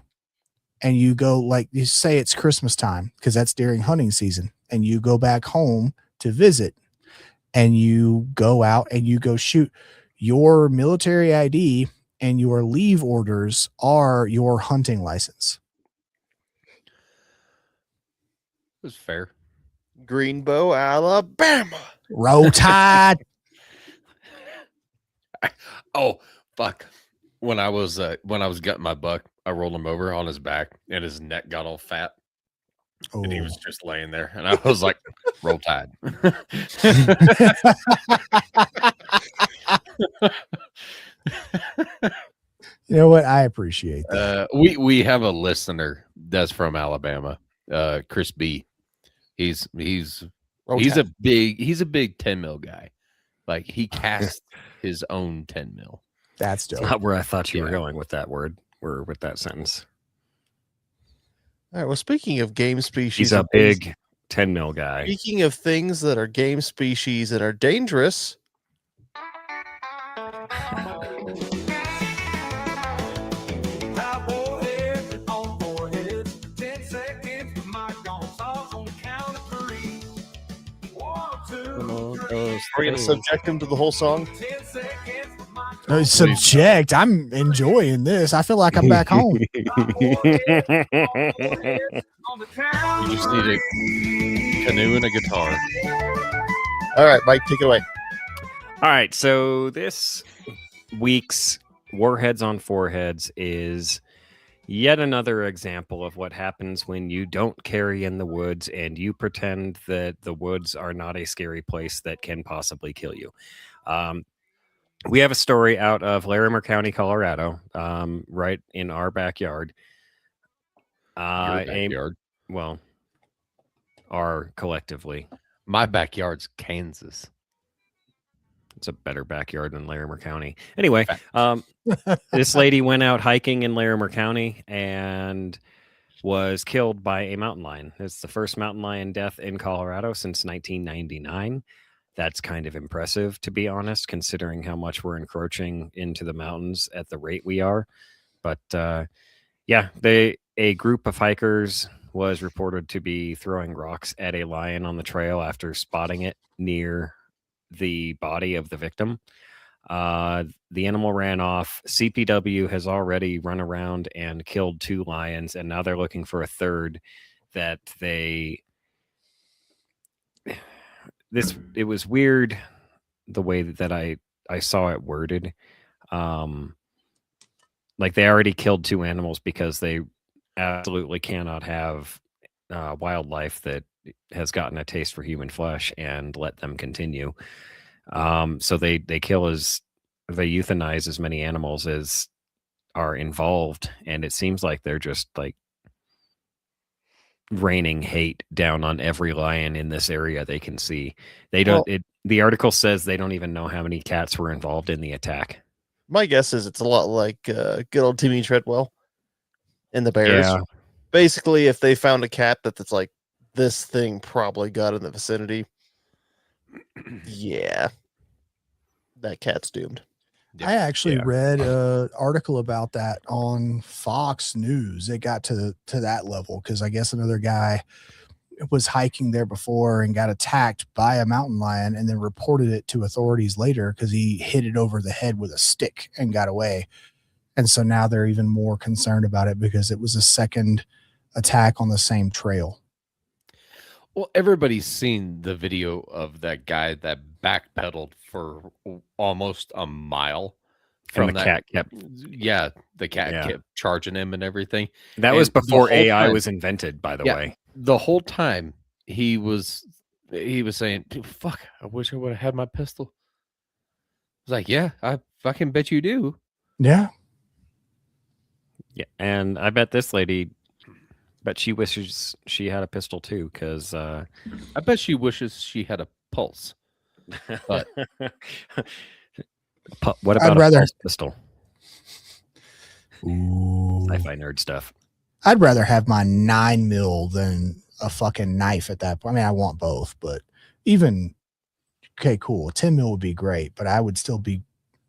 and you go, like, you say it's Christmas time, because that's during hunting season, and you go back home to visit, and you go out and you go shoot, your military ID and your leave orders are your hunting license. It was fair. Greenbow, Alabama. Roll Tide. Oh, fuck. When I was gutting my buck, I rolled him over on his back and his neck got all fat. Oh. And he was just laying there. And I was like, roll tide. You know what? I appreciate that. We have a listener that's from Alabama, Chris B. He's a big 10 mil guy. Like, he casts his own 10 mil. That's dope. Not where I thought you were Yeah. going with that word or with that sentence. All right. Well, speaking of game species, He's a and things- big 10 mil guy. Speaking of things that are game species and are dangerous, we're going to subject them to the whole song. No, subject. I'm enjoying this. I feel like I'm back home. You just need a canoe and a guitar. All right, Mike, take it away. All right, so this week's Warheads on Foreheads is yet another example of what happens when you don't carry in the woods and you pretend that the woods are not a scary place that can possibly kill you. We have a story out of Larimer County, Colorado, right in our backyard. Your backyard. Well, our collectively. My backyard's Kansas. It's a better backyard than Larimer County. Anyway, Fact. this lady went out hiking in Larimer County and was killed by a mountain lion. It's the first mountain lion death in Colorado since 1999. That's kind of impressive, to be honest, considering how much we're encroaching into the mountains at the rate we are. But yeah, a group of hikers was reported to be throwing rocks at a lion on the trail after spotting it near the body of the victim. The animal ran off. CPW has already run around and killed 2 lions, and now they're looking for a third that they. It was weird the way that I saw it worded. Like they already killed 2 animals because they absolutely cannot have wildlife that has gotten a taste for human flesh and let them continue. So they euthanize as many animals as are involved, and it seems like they're just like raining hate down on every lion in this area they can see. They don't. The article says they don't even know how many cats were involved in the attack. My guess is it's a lot like good old Timmy Treadwell and the Bears. Yeah. Basically, if they found a cat that's like, this thing probably got in the vicinity, yeah, that cat's doomed. I actually read an article about that on Fox News. It got to that level because I guess another guy was hiking there before and got attacked by a mountain lion and then reported it to authorities later because he hit it over the head with a stick and got away. And so now they're even more concerned about it because it was a second attack on the same trail. Well, everybody's seen the video of that guy that backpedaled for almost a mile. From the cat kept. Yeah, the cat kept charging him and everything. That was before AI was invented, by the way. The whole time he was saying, "Dude, fuck, I wish I would have had my pistol." I was like, "Yeah, I fucking bet you do." Yeah. Yeah, and I bet this lady, she wishes she had a pistol too, because I bet she wishes she had a pulse. But what about a pulse pistol? Ooh. Sci-fi nerd stuff. I'd rather have my 9mm than a fucking knife at that point. I mean, I want both, but even okay, cool. 10mm would be great, but I would still be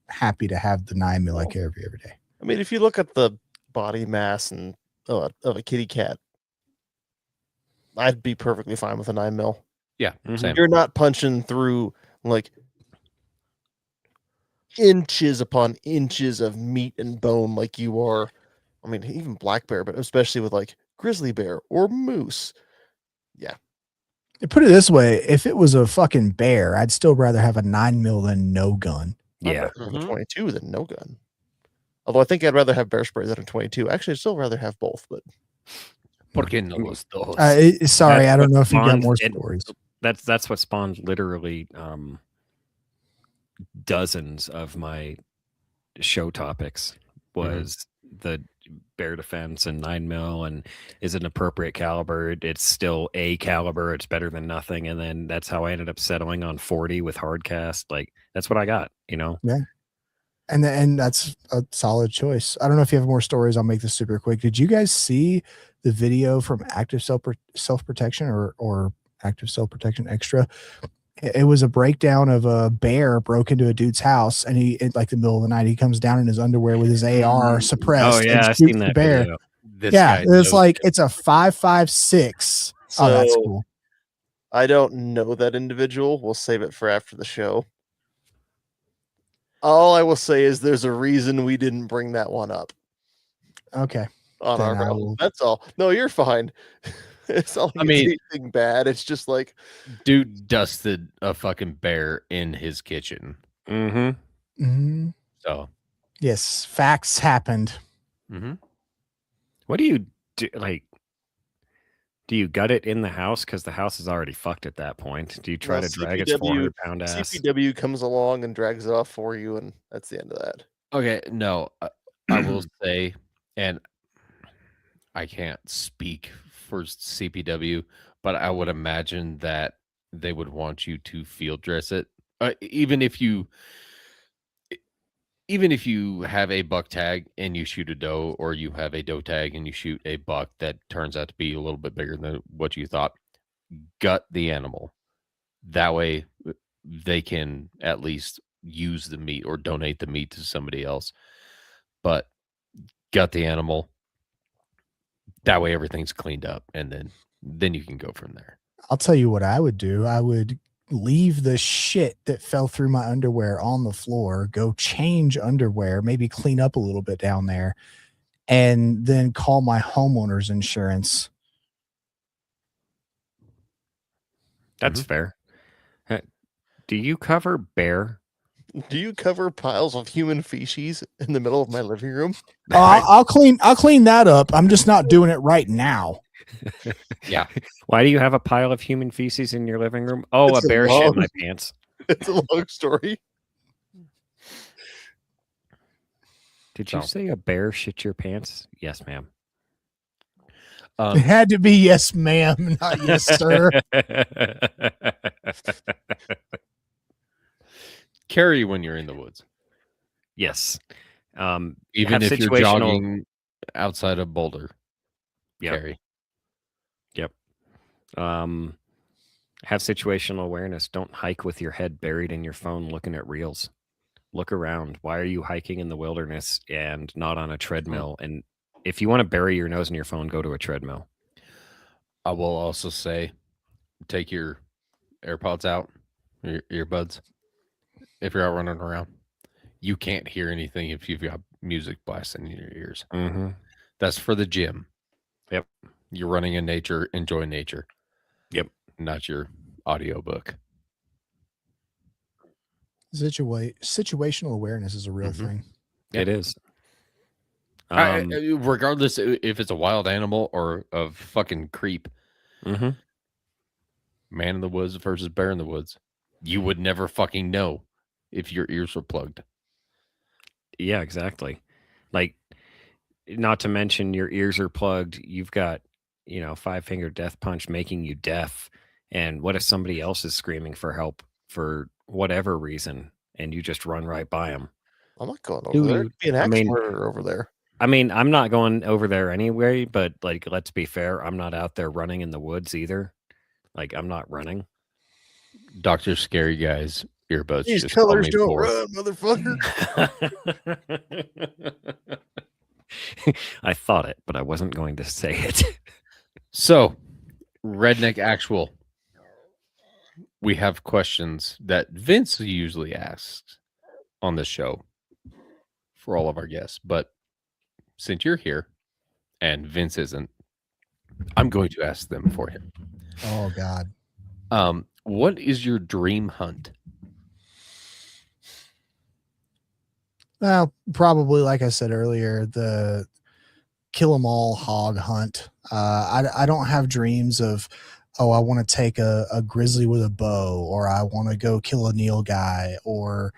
happy to have the 9mm I carry every day. I mean, if you look at the body mass and of a kitty cat, I'd be perfectly fine with a 9mm. Yeah, same. You're not punching through like inches upon inches of meat and bone like you are. I mean, even black bear, but especially with like grizzly bear or moose. Yeah. Put it this way, if it was a fucking bear, I'd still rather have a 9mm than no gun. Yeah. A 22 than no gun. Although I think I'd rather have bear spray than a 22. Actually, I'd still rather have both, but ¿Por qué no los dos? Sorry, I don't know if you got more stories. That's what spawned literally dozens of my show topics was the bear defense and 9mm and is an appropriate caliber. It's still a caliber. It's better than nothing. And then that's how I ended up settling on 40 with hardcast. Like that's what I got, you know? Yeah. And that's a solid choice. I don't know if you have more stories. I'll make this super quick. Did you guys see the video from Active Self-Protection or Active Self-Protection Extra? It was a breakdown of a bear broke into a dude's house, and he, in like the middle of the night, he comes down in his underwear with his AR suppressed. Oh yeah, and I've seen that bear. video. It's like it's a 5.56. So, oh, that's cool. I don't know that individual. We'll save it for after the show. All I will say is there's a reason we didn't bring that one up. Okay. On our own. That's all. No, you're fine. It's not like anything bad. It's just like dude dusted a fucking bear in his kitchen. So yes, facts happened. What do you do? Like, Do you gut it in the house? Because the house is already fucked at that point. Do you try Well, to drag its 400-pound ass? CPW comes along and drags it off for you, and that's the end of that. Okay, no, I will say, and I can't speak for CPW, but I would imagine that they would want you to field dress it, even if you have a buck tag and you shoot a doe, or you have a doe tag and you shoot a buck that turns out to be a little bit bigger than what you thought. Gut the animal. That way they can at least use the meat or donate the meat to somebody else. But gut the animal. That way everything's cleaned up, and then you can go from there. I'll tell you what I would do. I would leave the shit that fell through my underwear on the floor, go change underwear, maybe clean up a little bit down there, and then call my homeowner's insurance. That's fair. Do you cover bear? Do you cover piles of human feces in the middle of my living room? I'll clean that up. I'm just not doing it right now. Yeah. Why do you have a pile of human feces in your living room? Oh, It's a bear shit long- my pants. It's a long story. Did you So- say a bear shit your pants? Yes, ma'am. It had to be yes, ma'am, not yes, sir. Carry when you're in the woods. Yes. Even Have if you're situational- jogging outside of Boulder. Yep. Carry. Have situational awareness. Don't hike with your head buried in your phone looking at reels. Look around. Why are you hiking in the wilderness and not on a treadmill? And if you want to bury your nose in your phone, go to a treadmill. I will also say, take your AirPods out, your earbuds. If you're out running around, you can't hear anything if you've got music blasting in your ears. Mm-hmm. That's for the gym. Yep. You're running in nature, enjoy nature. Yep. Not your audiobook. Situational awareness is a real Mhm. thing. Yeah. It is. Regardless if it's a wild animal or a fucking creep, Mhm. man in the woods versus bear in the woods, you would never fucking know if your ears were plugged. Yeah, exactly. Like, not to mention your ears are plugged. You've got, 5-finger death punch making you deaf. And what if somebody else is screaming for help for whatever reason and you just run right by them? I'm not going over there. It'd be an axe murderer over there. I mean, I'm not going over there anyway, but like, let's be fair. I'm not out there running in the woods either. Like, I'm not running. Dr. Scary Guy's earbuds. These just call colors me don't poor. run, motherfucker. I thought it, but I wasn't going to say it. So, Redneck Actual. We have questions that Vince usually asks on this show for all of our guests. But since you're here and Vince isn't, I'm going to ask them for him. Oh God. What is your dream hunt? Well, probably like I said earlier, the kill 'em all hog hunt. I don't have dreams of, oh, I want to take a grizzly with a bow, or I want to go kill a Neil guy, or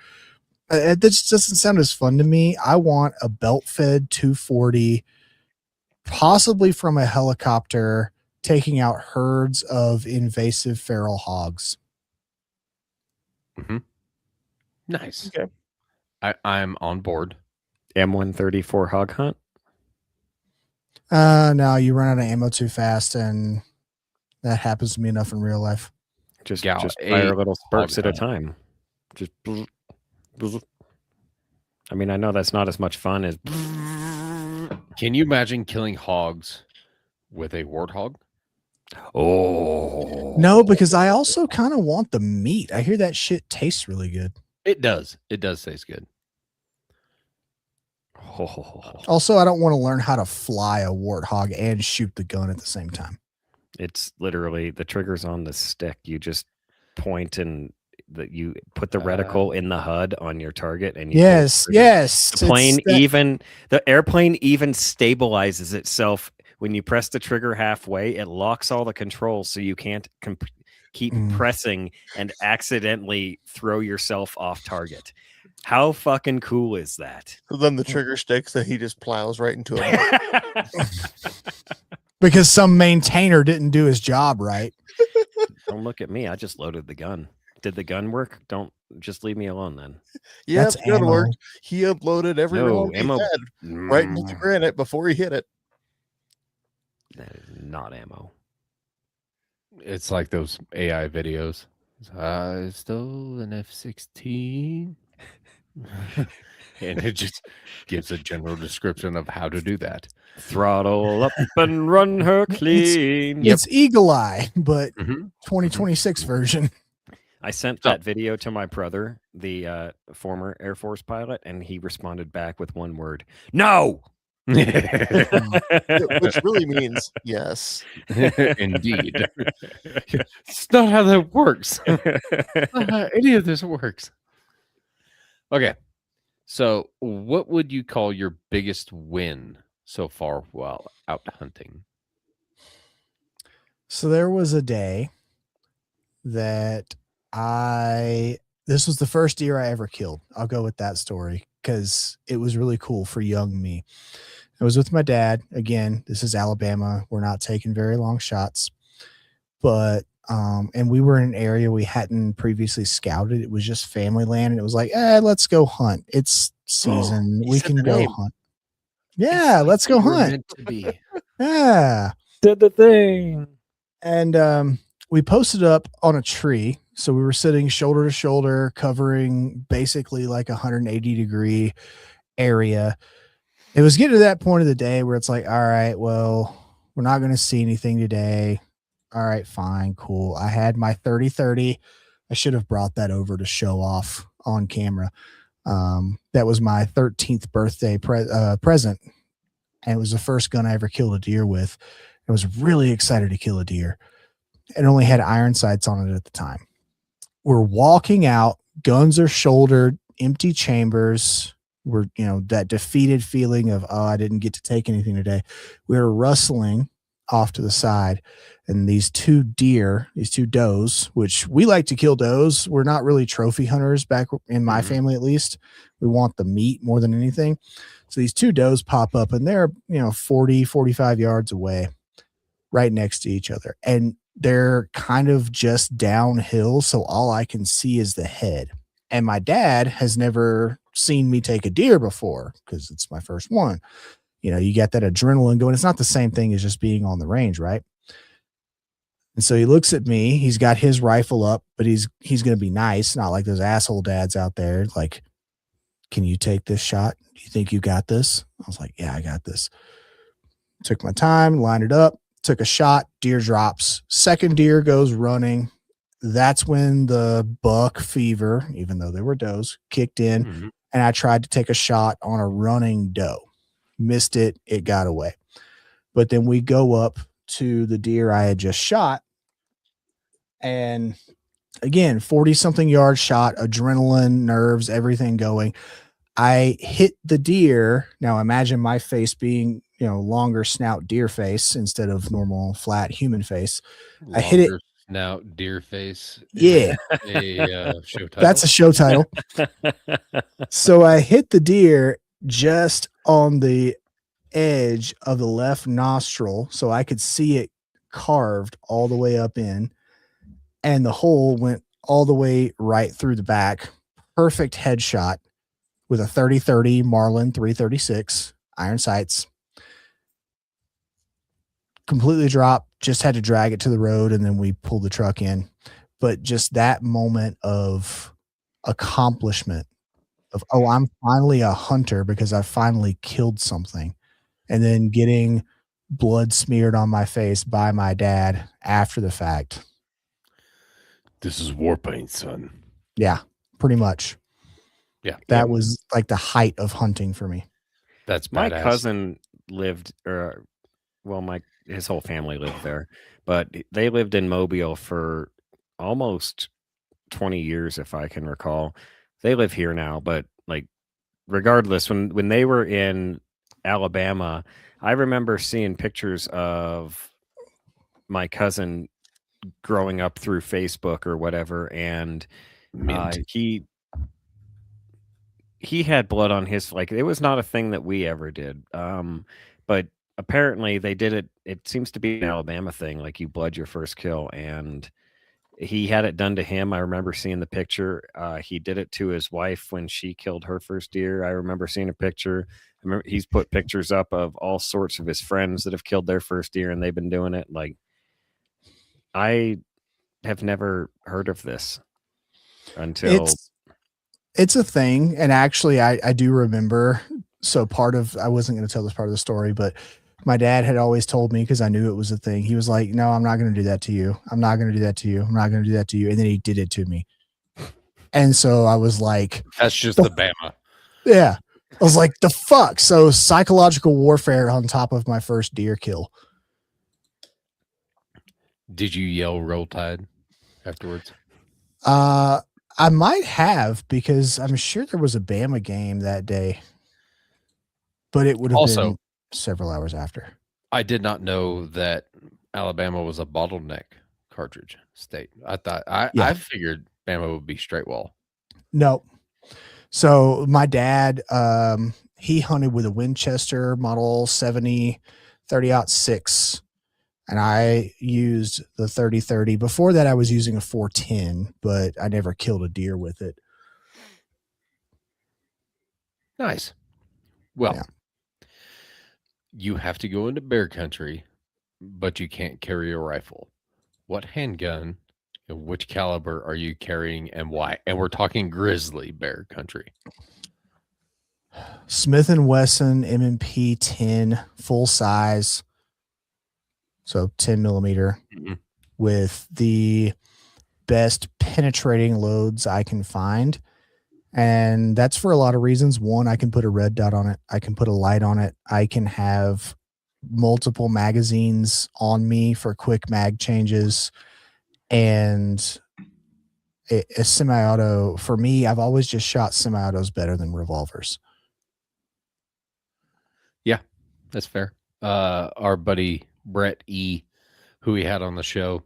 it just doesn't sound as fun to me. I want a belt fed 240, possibly from a helicopter, taking out herds of invasive feral hogs. Nice. Okay. I'm on board. M134 hog hunt. No, you run out of ammo too fast, and that happens to me enough in real life. Just Yeah, fire a little spurts hog at a hunt. time. Just. I mean, I know that's not as much fun as. Can you imagine killing hogs with a warthog? Oh No, because I also kind of want the meat. I hear that shit tastes really good. It does. It does taste good. Also, I don't want to learn how to fly a warthog and shoot the gun at the same time. It's literally the trigger's on the stick. You just point and you put the reticle in the HUD on your target, and you pull the Yes, trigger. yes. The plane the airplane even stabilizes itself when you press the trigger halfway, it locks all the controls so you can't keep pressing and accidentally throw yourself off target. How fucking cool is that? So then the trigger sticks that he just plows right into him. Because some maintainer didn't do his job right. Don't look at me. I just loaded the gun. Did the gun work? Don't just leave me alone then. Yeah, That's the gun ammo. worked. He uploaded every No, round he ammo. had right into the granite before he hit it. That is not ammo. It's like those AI videos. I stole an F-16. And it just gives a general description of how to do that. Throttle up and run her clean. It's Eagle Eye, but Mhm. 2026 version. I sent that video to my brother, the former Air Force pilot, and he responded back with one word: "No." Which really means yes. Indeed. It's not how that works. Not how any of this works. Okay. So, what would you call your biggest win so far while out hunting? So there was a day that this was the first deer I ever killed. I'll go with that story because it was really cool for young me. I was with my dad. Again, this is Alabama. We're not taking very long shots, but and we were in an area we hadn't previously scouted. It was just family land, and it was like, let's go hunt. It's season. We can go hunt. Yeah, let's go hunt. Meant to be. Yeah. Did the thing. And we posted up on a tree. So we were sitting shoulder to shoulder, covering basically like a 180-degree area. It was getting to that point of the day where it's like, all right, well, we're not going to see anything today. All right, fine, cool. I had my 30-30. I should have brought that over to show off on camera. That was my 13th birthday present. And it was the first gun I ever killed a deer with. I was really excited to kill a deer. It only had iron sights on it at the time. We're walking out, guns are shouldered, empty chambers. We're, that defeated feeling of, oh, I didn't get to take anything today. We were rustling off to the side, and these two does, which we like to kill does. We're not really trophy hunters back in my family, at least. We want the meat more than anything. So these two does pop up, and they're, 40, 45 yards away, right next to each other. And they're kind of just downhill. So all I can see is the head. And my dad has never seen me take a deer before because it's my first one. You got that adrenaline going. It's not the same thing as just being on the range, right? And so he looks at me. He's got his rifle up, but he's going to be nice, not like those asshole dads out there. Like, can you take this shot? Do you think you got this? I was like, yeah, I got this. Took my time, lined it up, took a shot, deer drops. Second deer goes running. That's when the buck fever, even though there were does, kicked in. And I tried to take a shot on a running doe. Missed it. It got away. But then we go up to the deer I had just shot. And again, 40-something yard shot, adrenaline, nerves, everything going. I hit the deer. Now imagine my face being, longer snout deer face instead of normal flat human face. I hit it. Snout deer face. Yeah. A show title. That's a show title. So I hit the deer just on the edge of the left nostril, so I could see it carved all the way up in, and the hole went all the way right through the back. Perfect headshot with a 30-30 Marlin 336 iron sights. Completely dropped, just had to drag it to the road, and then we pulled the truck in. But just that moment of accomplishment of, oh, I'm finally a hunter because I finally killed something. And then getting blood smeared on my face by my dad after the fact. This is war paint, son. Yeah, pretty much. Yeah. That was like the height of hunting for me. That's my badass. cousin lived, his whole family lived there, but they lived in Mobile for almost 20 years, if I can recall. They live here now, but like regardless, when they were in Alabama, I remember seeing pictures of my cousin growing up through Facebook or whatever, and Mint. he had blood on his, like, it was not a thing that we ever did. But apparently they did it. It seems to be an Alabama thing, like you blood your first kill, and he had it done to him. I remember seeing the picture. He did it to his wife when she killed her first deer. I remember seeing a picture. I remember he's put pictures up of all sorts of his friends that have killed their first deer, and they've been doing it. Like, I have never heard of this until it's a thing. And actually I do remember. So I wasn't going to tell this part of the story, but my dad had always told me, because I knew it was a thing. He was like, no, I'm not going to do that to you. I'm not going to do that to you. I'm not going to do that to you. And then he did it to me. And so I was like, That's just the Bama. yeah. I was like, the fuck? So psychological warfare on top of my first deer kill. Did you yell Roll Tide afterwards? I might have, because I'm sure there was a Bama game that day, but it would have been several hours after. I did not know that Alabama was a bottleneck cartridge state. I thought I figured Bama would be straight wall. No. So my dad, he hunted with a Winchester Model 70 30-06, and I used the 30-30. Before that, I was using a 410, but I never killed a deer with it. Nice. Well, you have to go into bear country, but you can't carry a rifle. What handgun and which caliber are you carrying, and why? And we're talking grizzly bear country. Smith & Wesson M&P 10 full size. So 10 millimeter with the best penetrating loads I can find. And that's for a lot of reasons. One, I can put a red dot on it. I can put a light on it. I can have multiple magazines on me for quick mag changes. And a semi-auto, for me, I've always just shot semi-autos better than revolvers. Yeah, that's fair. Our buddy Brett E., who we had on the show,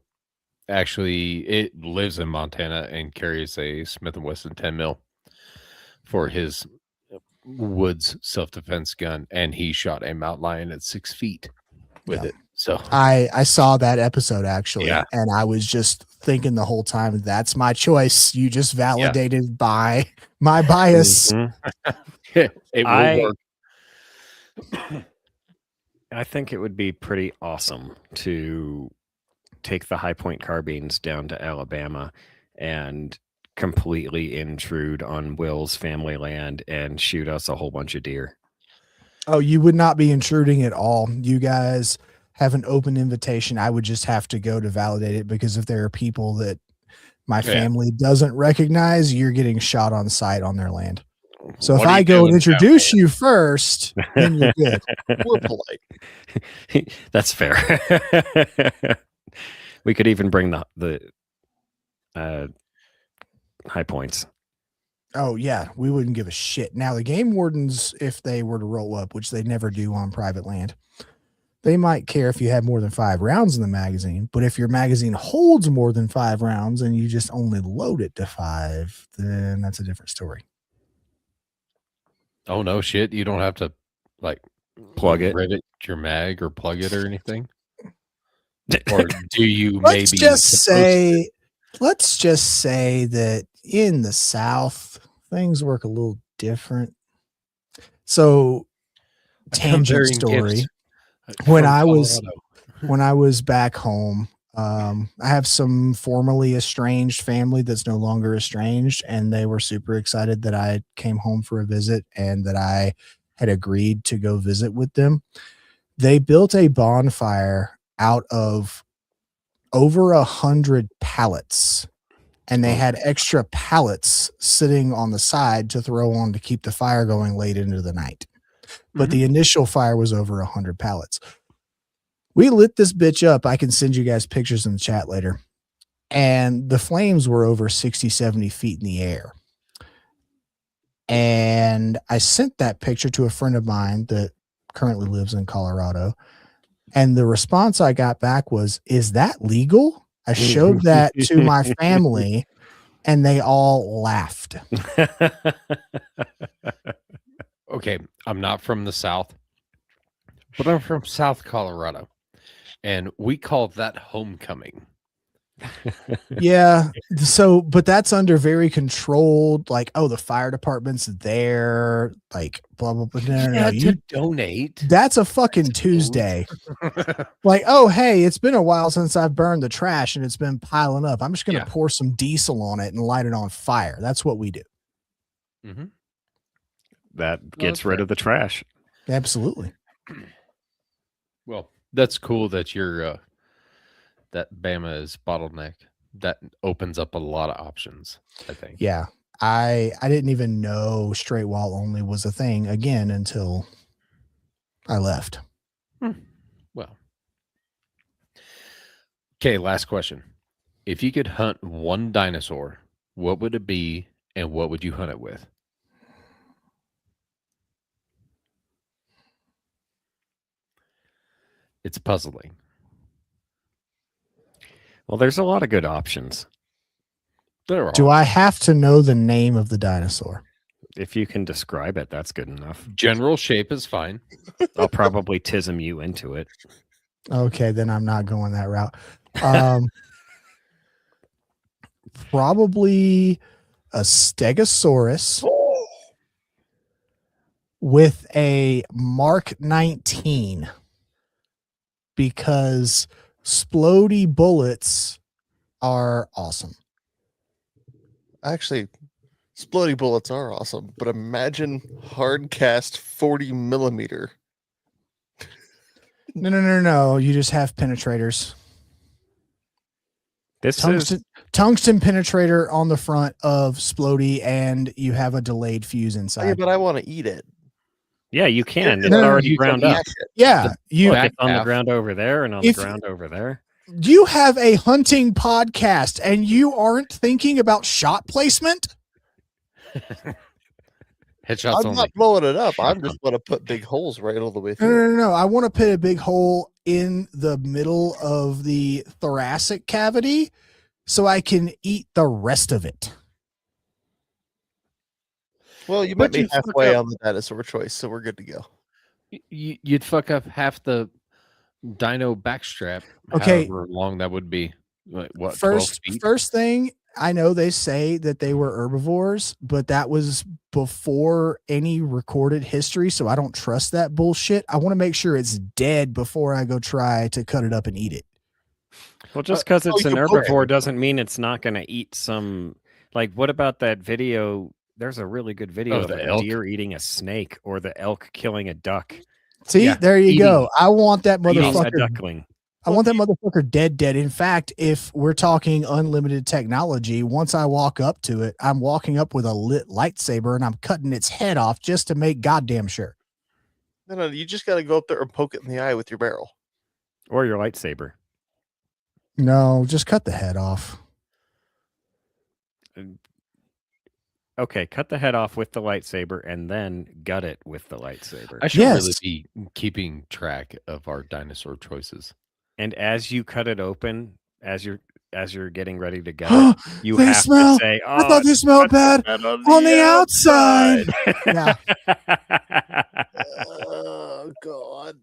actually it lives in Montana and carries a Smith & Wesson 10 mil for his woods self-defense gun, and he shot a mountain lion at 6 feet with it. So I saw that episode actually, and I was just thinking the whole time, that's my choice. You just validated by my bias. It will work. I think it would be pretty awesome to take the high point carbines down to Alabama and completely intrude on Will's family land and shoot us a whole bunch of deer. Oh, you would not be intruding at all. You guys have an open invitation. I would just have to go to validate it, because if there are people that my family doesn't recognize, you're getting shot on sight on their land. So if I go and introduce you first, then you're good. We're polite. That's fair. We could even bring the high points. Oh yeah, we wouldn't give a shit. Now the game wardens, if they were to roll up, which they never do on private land, they might care if you have more than 5 rounds in the magazine. But if your magazine holds more than 5 rounds and you just only load it to 5, then that's a different story. Oh no, shit! You don't have to like plug it, rivet your mag, or plug it or anything. Or do you? Let's just say that in the South, things work a little different. So, tangent story. When I was back home, I have some formerly estranged family that's no longer estranged, and they were super excited that I came home for a visit and that I had agreed to go visit with them. They built a bonfire out of over 100 pallets, and they had extra pallets sitting on the side to throw on to keep the fire going late into the night. But the initial fire was over 100 pallets. We lit this bitch up. I can send you guys pictures in the chat later. And the flames were over 60, 70 feet in the air. And I sent that picture to a friend of mine that currently lives in Colorado. And the response I got back was, "Is that legal?" I showed that to my family and they all laughed. Okay, I'm not from the South, but I'm from South Colorado, and we call that homecoming. Yeah. So, but that's under very controlled, like, oh, the fire department's there, like, blah, blah, blah. No. to donate. That's a fucking Tuesday. Like, oh, hey, it's been a while since I've burned the trash and it's been piling up. I'm just going to pour some diesel on it and light it on fire. That's what we do. Mm-hmm. That gets rid of the trash. Absolutely. Well, that's cool that you're that Bama is bottleneck. That opens up a lot of options, I think. Yeah. I didn't even know straight wall only was a thing again until I left. Well. Okay, last question. If you could hunt one dinosaur, what would it be and what would you hunt it with? It's puzzling. Well, there's a lot of good options. There are. Do I have to know the name of the dinosaur? If you can describe it, that's good enough. General shape is fine. I'll probably tism you into it. Okay, then I'm not going that route. Probably a Stegosaurus with a Mark 19 because splody bullets are awesome. Actually, splody bullets are awesome, but imagine hard cast 40 millimeter. No. You just have penetrators. This Tungsten penetrator on the front of splody, and you have a delayed fuse inside. Yeah, but I want to eat it. Yeah, you can. It's No, already ground up. Yeah, you. Look, it's on the ground over there and on the ground over there. You have a hunting podcast, and you aren't thinking about shot placement. Headshots I'm not blowing it up. I'm just going to put big holes right all the way through. No. I want to put a big hole in the middle of the thoracic cavity so I can eat the rest of it. Well, you might be halfway on the dinosaur choice, so we're good to go. You'd fuck up half the dino backstrap. Okay, however long that would be. Like, what? First thing, I know they say that they were herbivores, but that was before any recorded history, so I don't trust that bullshit. I want to make sure it's dead before I go try to cut it up and eat it. Well, just because it's an herbivore doesn't mean it's not going to eat some. Like, what about that video? There's a really good video of a deer eating a snake or the elk killing a duck. See, there you go. I want that motherfucker. A duckling. I want that motherfucker dead. In fact, if we're talking unlimited technology, once I walk up to it, I'm walking up with a lit lightsaber and I'm cutting its head off just to make goddamn sure. No, you just got to go up there and poke it in the eye with your barrel. Or your lightsaber. No, just cut the head off. Okay, cut the head off with the lightsaber and then gut it with the lightsaber. I should really be keeping track of our dinosaur choices. And as you cut it open, as you're getting ready to gut it, you have to say, "Oh, I thought they smelled bad on the outside." Yeah. Oh God.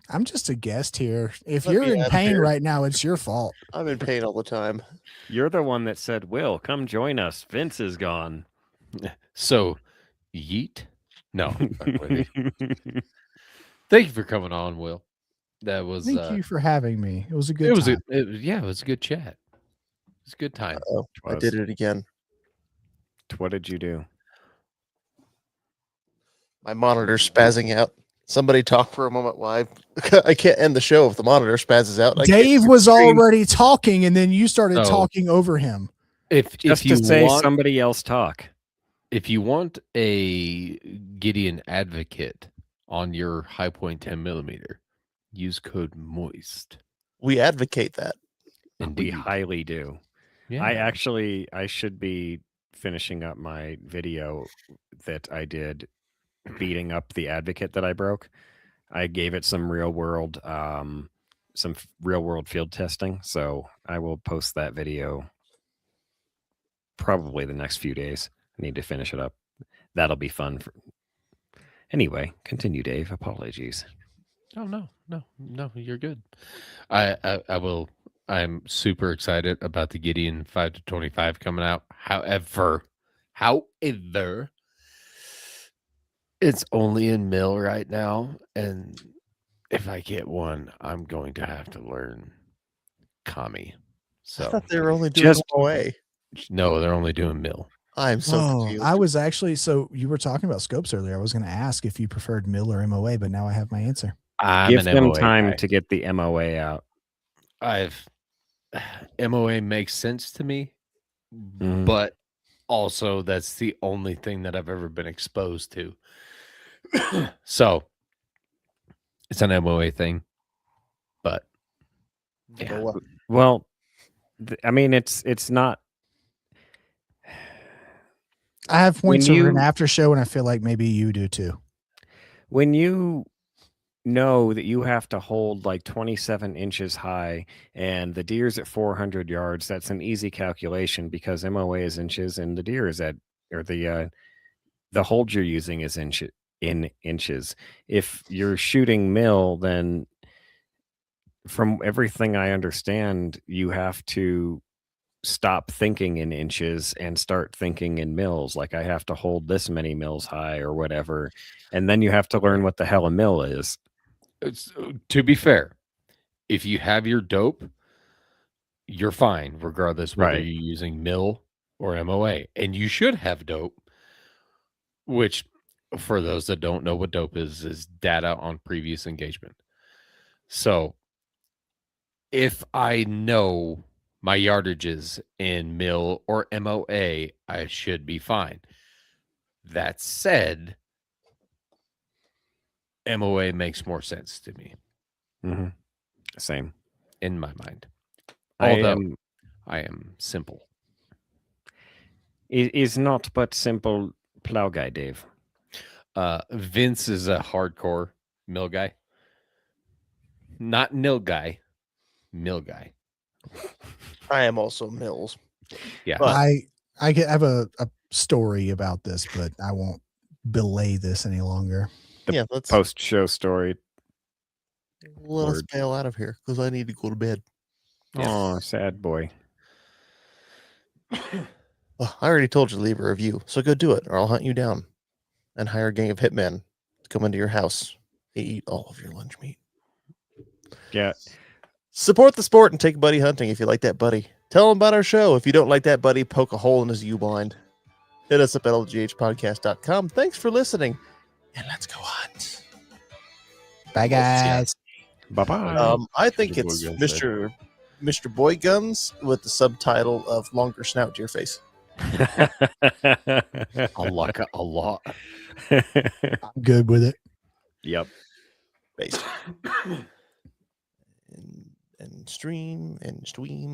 I'm just a guest here. If you're in pain right now, it's your fault. I'm in pain all the time. You're the one that said, "Will, come join us. Vince is gone." So, yeet? No. Thank you for coming on, Will. That was. Thank you for having me. It was a good time. It was a good chat. It was a good time. I did it again. What did you do? My monitor's spazzing out. Somebody talk for a moment while I can't end the show if the monitor spazzes out. Dave was already talking, and then you started talking over him. If you say somebody else talk. If you want a Gideon advocate on your High Point 10mm, use code MOIST. We advocate that. And we highly do. Yeah. I should be finishing up my video that I did beating up the advocate that I broke. I gave it some real world field testing. So I will post that video probably the next few days. I need to finish it up. That'll be fun. Anyway, continue, Dave. Apologies. Oh no, you're good. I will. I'm super excited about the Gideon 5 to 25 coming out. However, it's only in mill right now, and if I get one, I'm going to have to learn Kami. I So thought they were only doing Just- away. no, they're only doing mill. I'm so Oh, confused. I was actually, so you were talking about scopes earlier. I was going to ask if you preferred mill or MOA, but now I have my answer. I'm Give an them MOA time guy. to get the MOA out. MOA makes sense to me, Mhm. but also that's the only thing that I've ever been exposed to. So it's an MOA thing, but yeah. Boa. Well, I mean, it's not. I have points When over an you- after show, and I feel like maybe you do too. When you know that you have to hold like 27 inches high and the deer's at 400 yards, that's an easy calculation because MOA is inches and the deer is at, or the hold you're using is in inches. If you're shooting mill, then from everything I understand, you have to stop thinking in inches and start thinking in mils. Like I have to hold this many mils high or whatever. And then you have to learn what the hell a mill is. To be fair, if you have your dope, you're fine, regardless whether Right. you're using mill or MOA. And you should have dope, which for those that don't know what dope is data on previous engagement. So if I know my yardages in mill or MOA, I should be fine. That said, MOA makes more sense to me Mm-hmm. Same. in my mind. I Although am I am simple. is not but simple plow guy, Dave. Vince is a hardcore mill guy. Not nil guy, mill guy. I am also Mills. Yeah. But- I have a story about this, but I won't belay this any longer. The Yeah, let's Post show story. let us word. bail out of here because I need to go to bed. Yeah. Oh, sad boy. Well, I already told you to leave a review, so go do it, or I'll hunt you down and hire a gang of hitmen to come into your house and eat all of your lunch meat. Yeah. Support the sport and take buddy hunting if you like that buddy. Tell him about our show. If you don't like that buddy, poke a hole in his U-blind. Hit us up at lghpodcast.com. Thanks for listening, and let's go hunt. Bye, guys. Bye-bye. I think Mr. it's Boy Guns Mr. Boy Guns with the subtitle of Longer Snout Deer Face. I like it a lot. I'm good with it. Yep. Based. and stream and stream.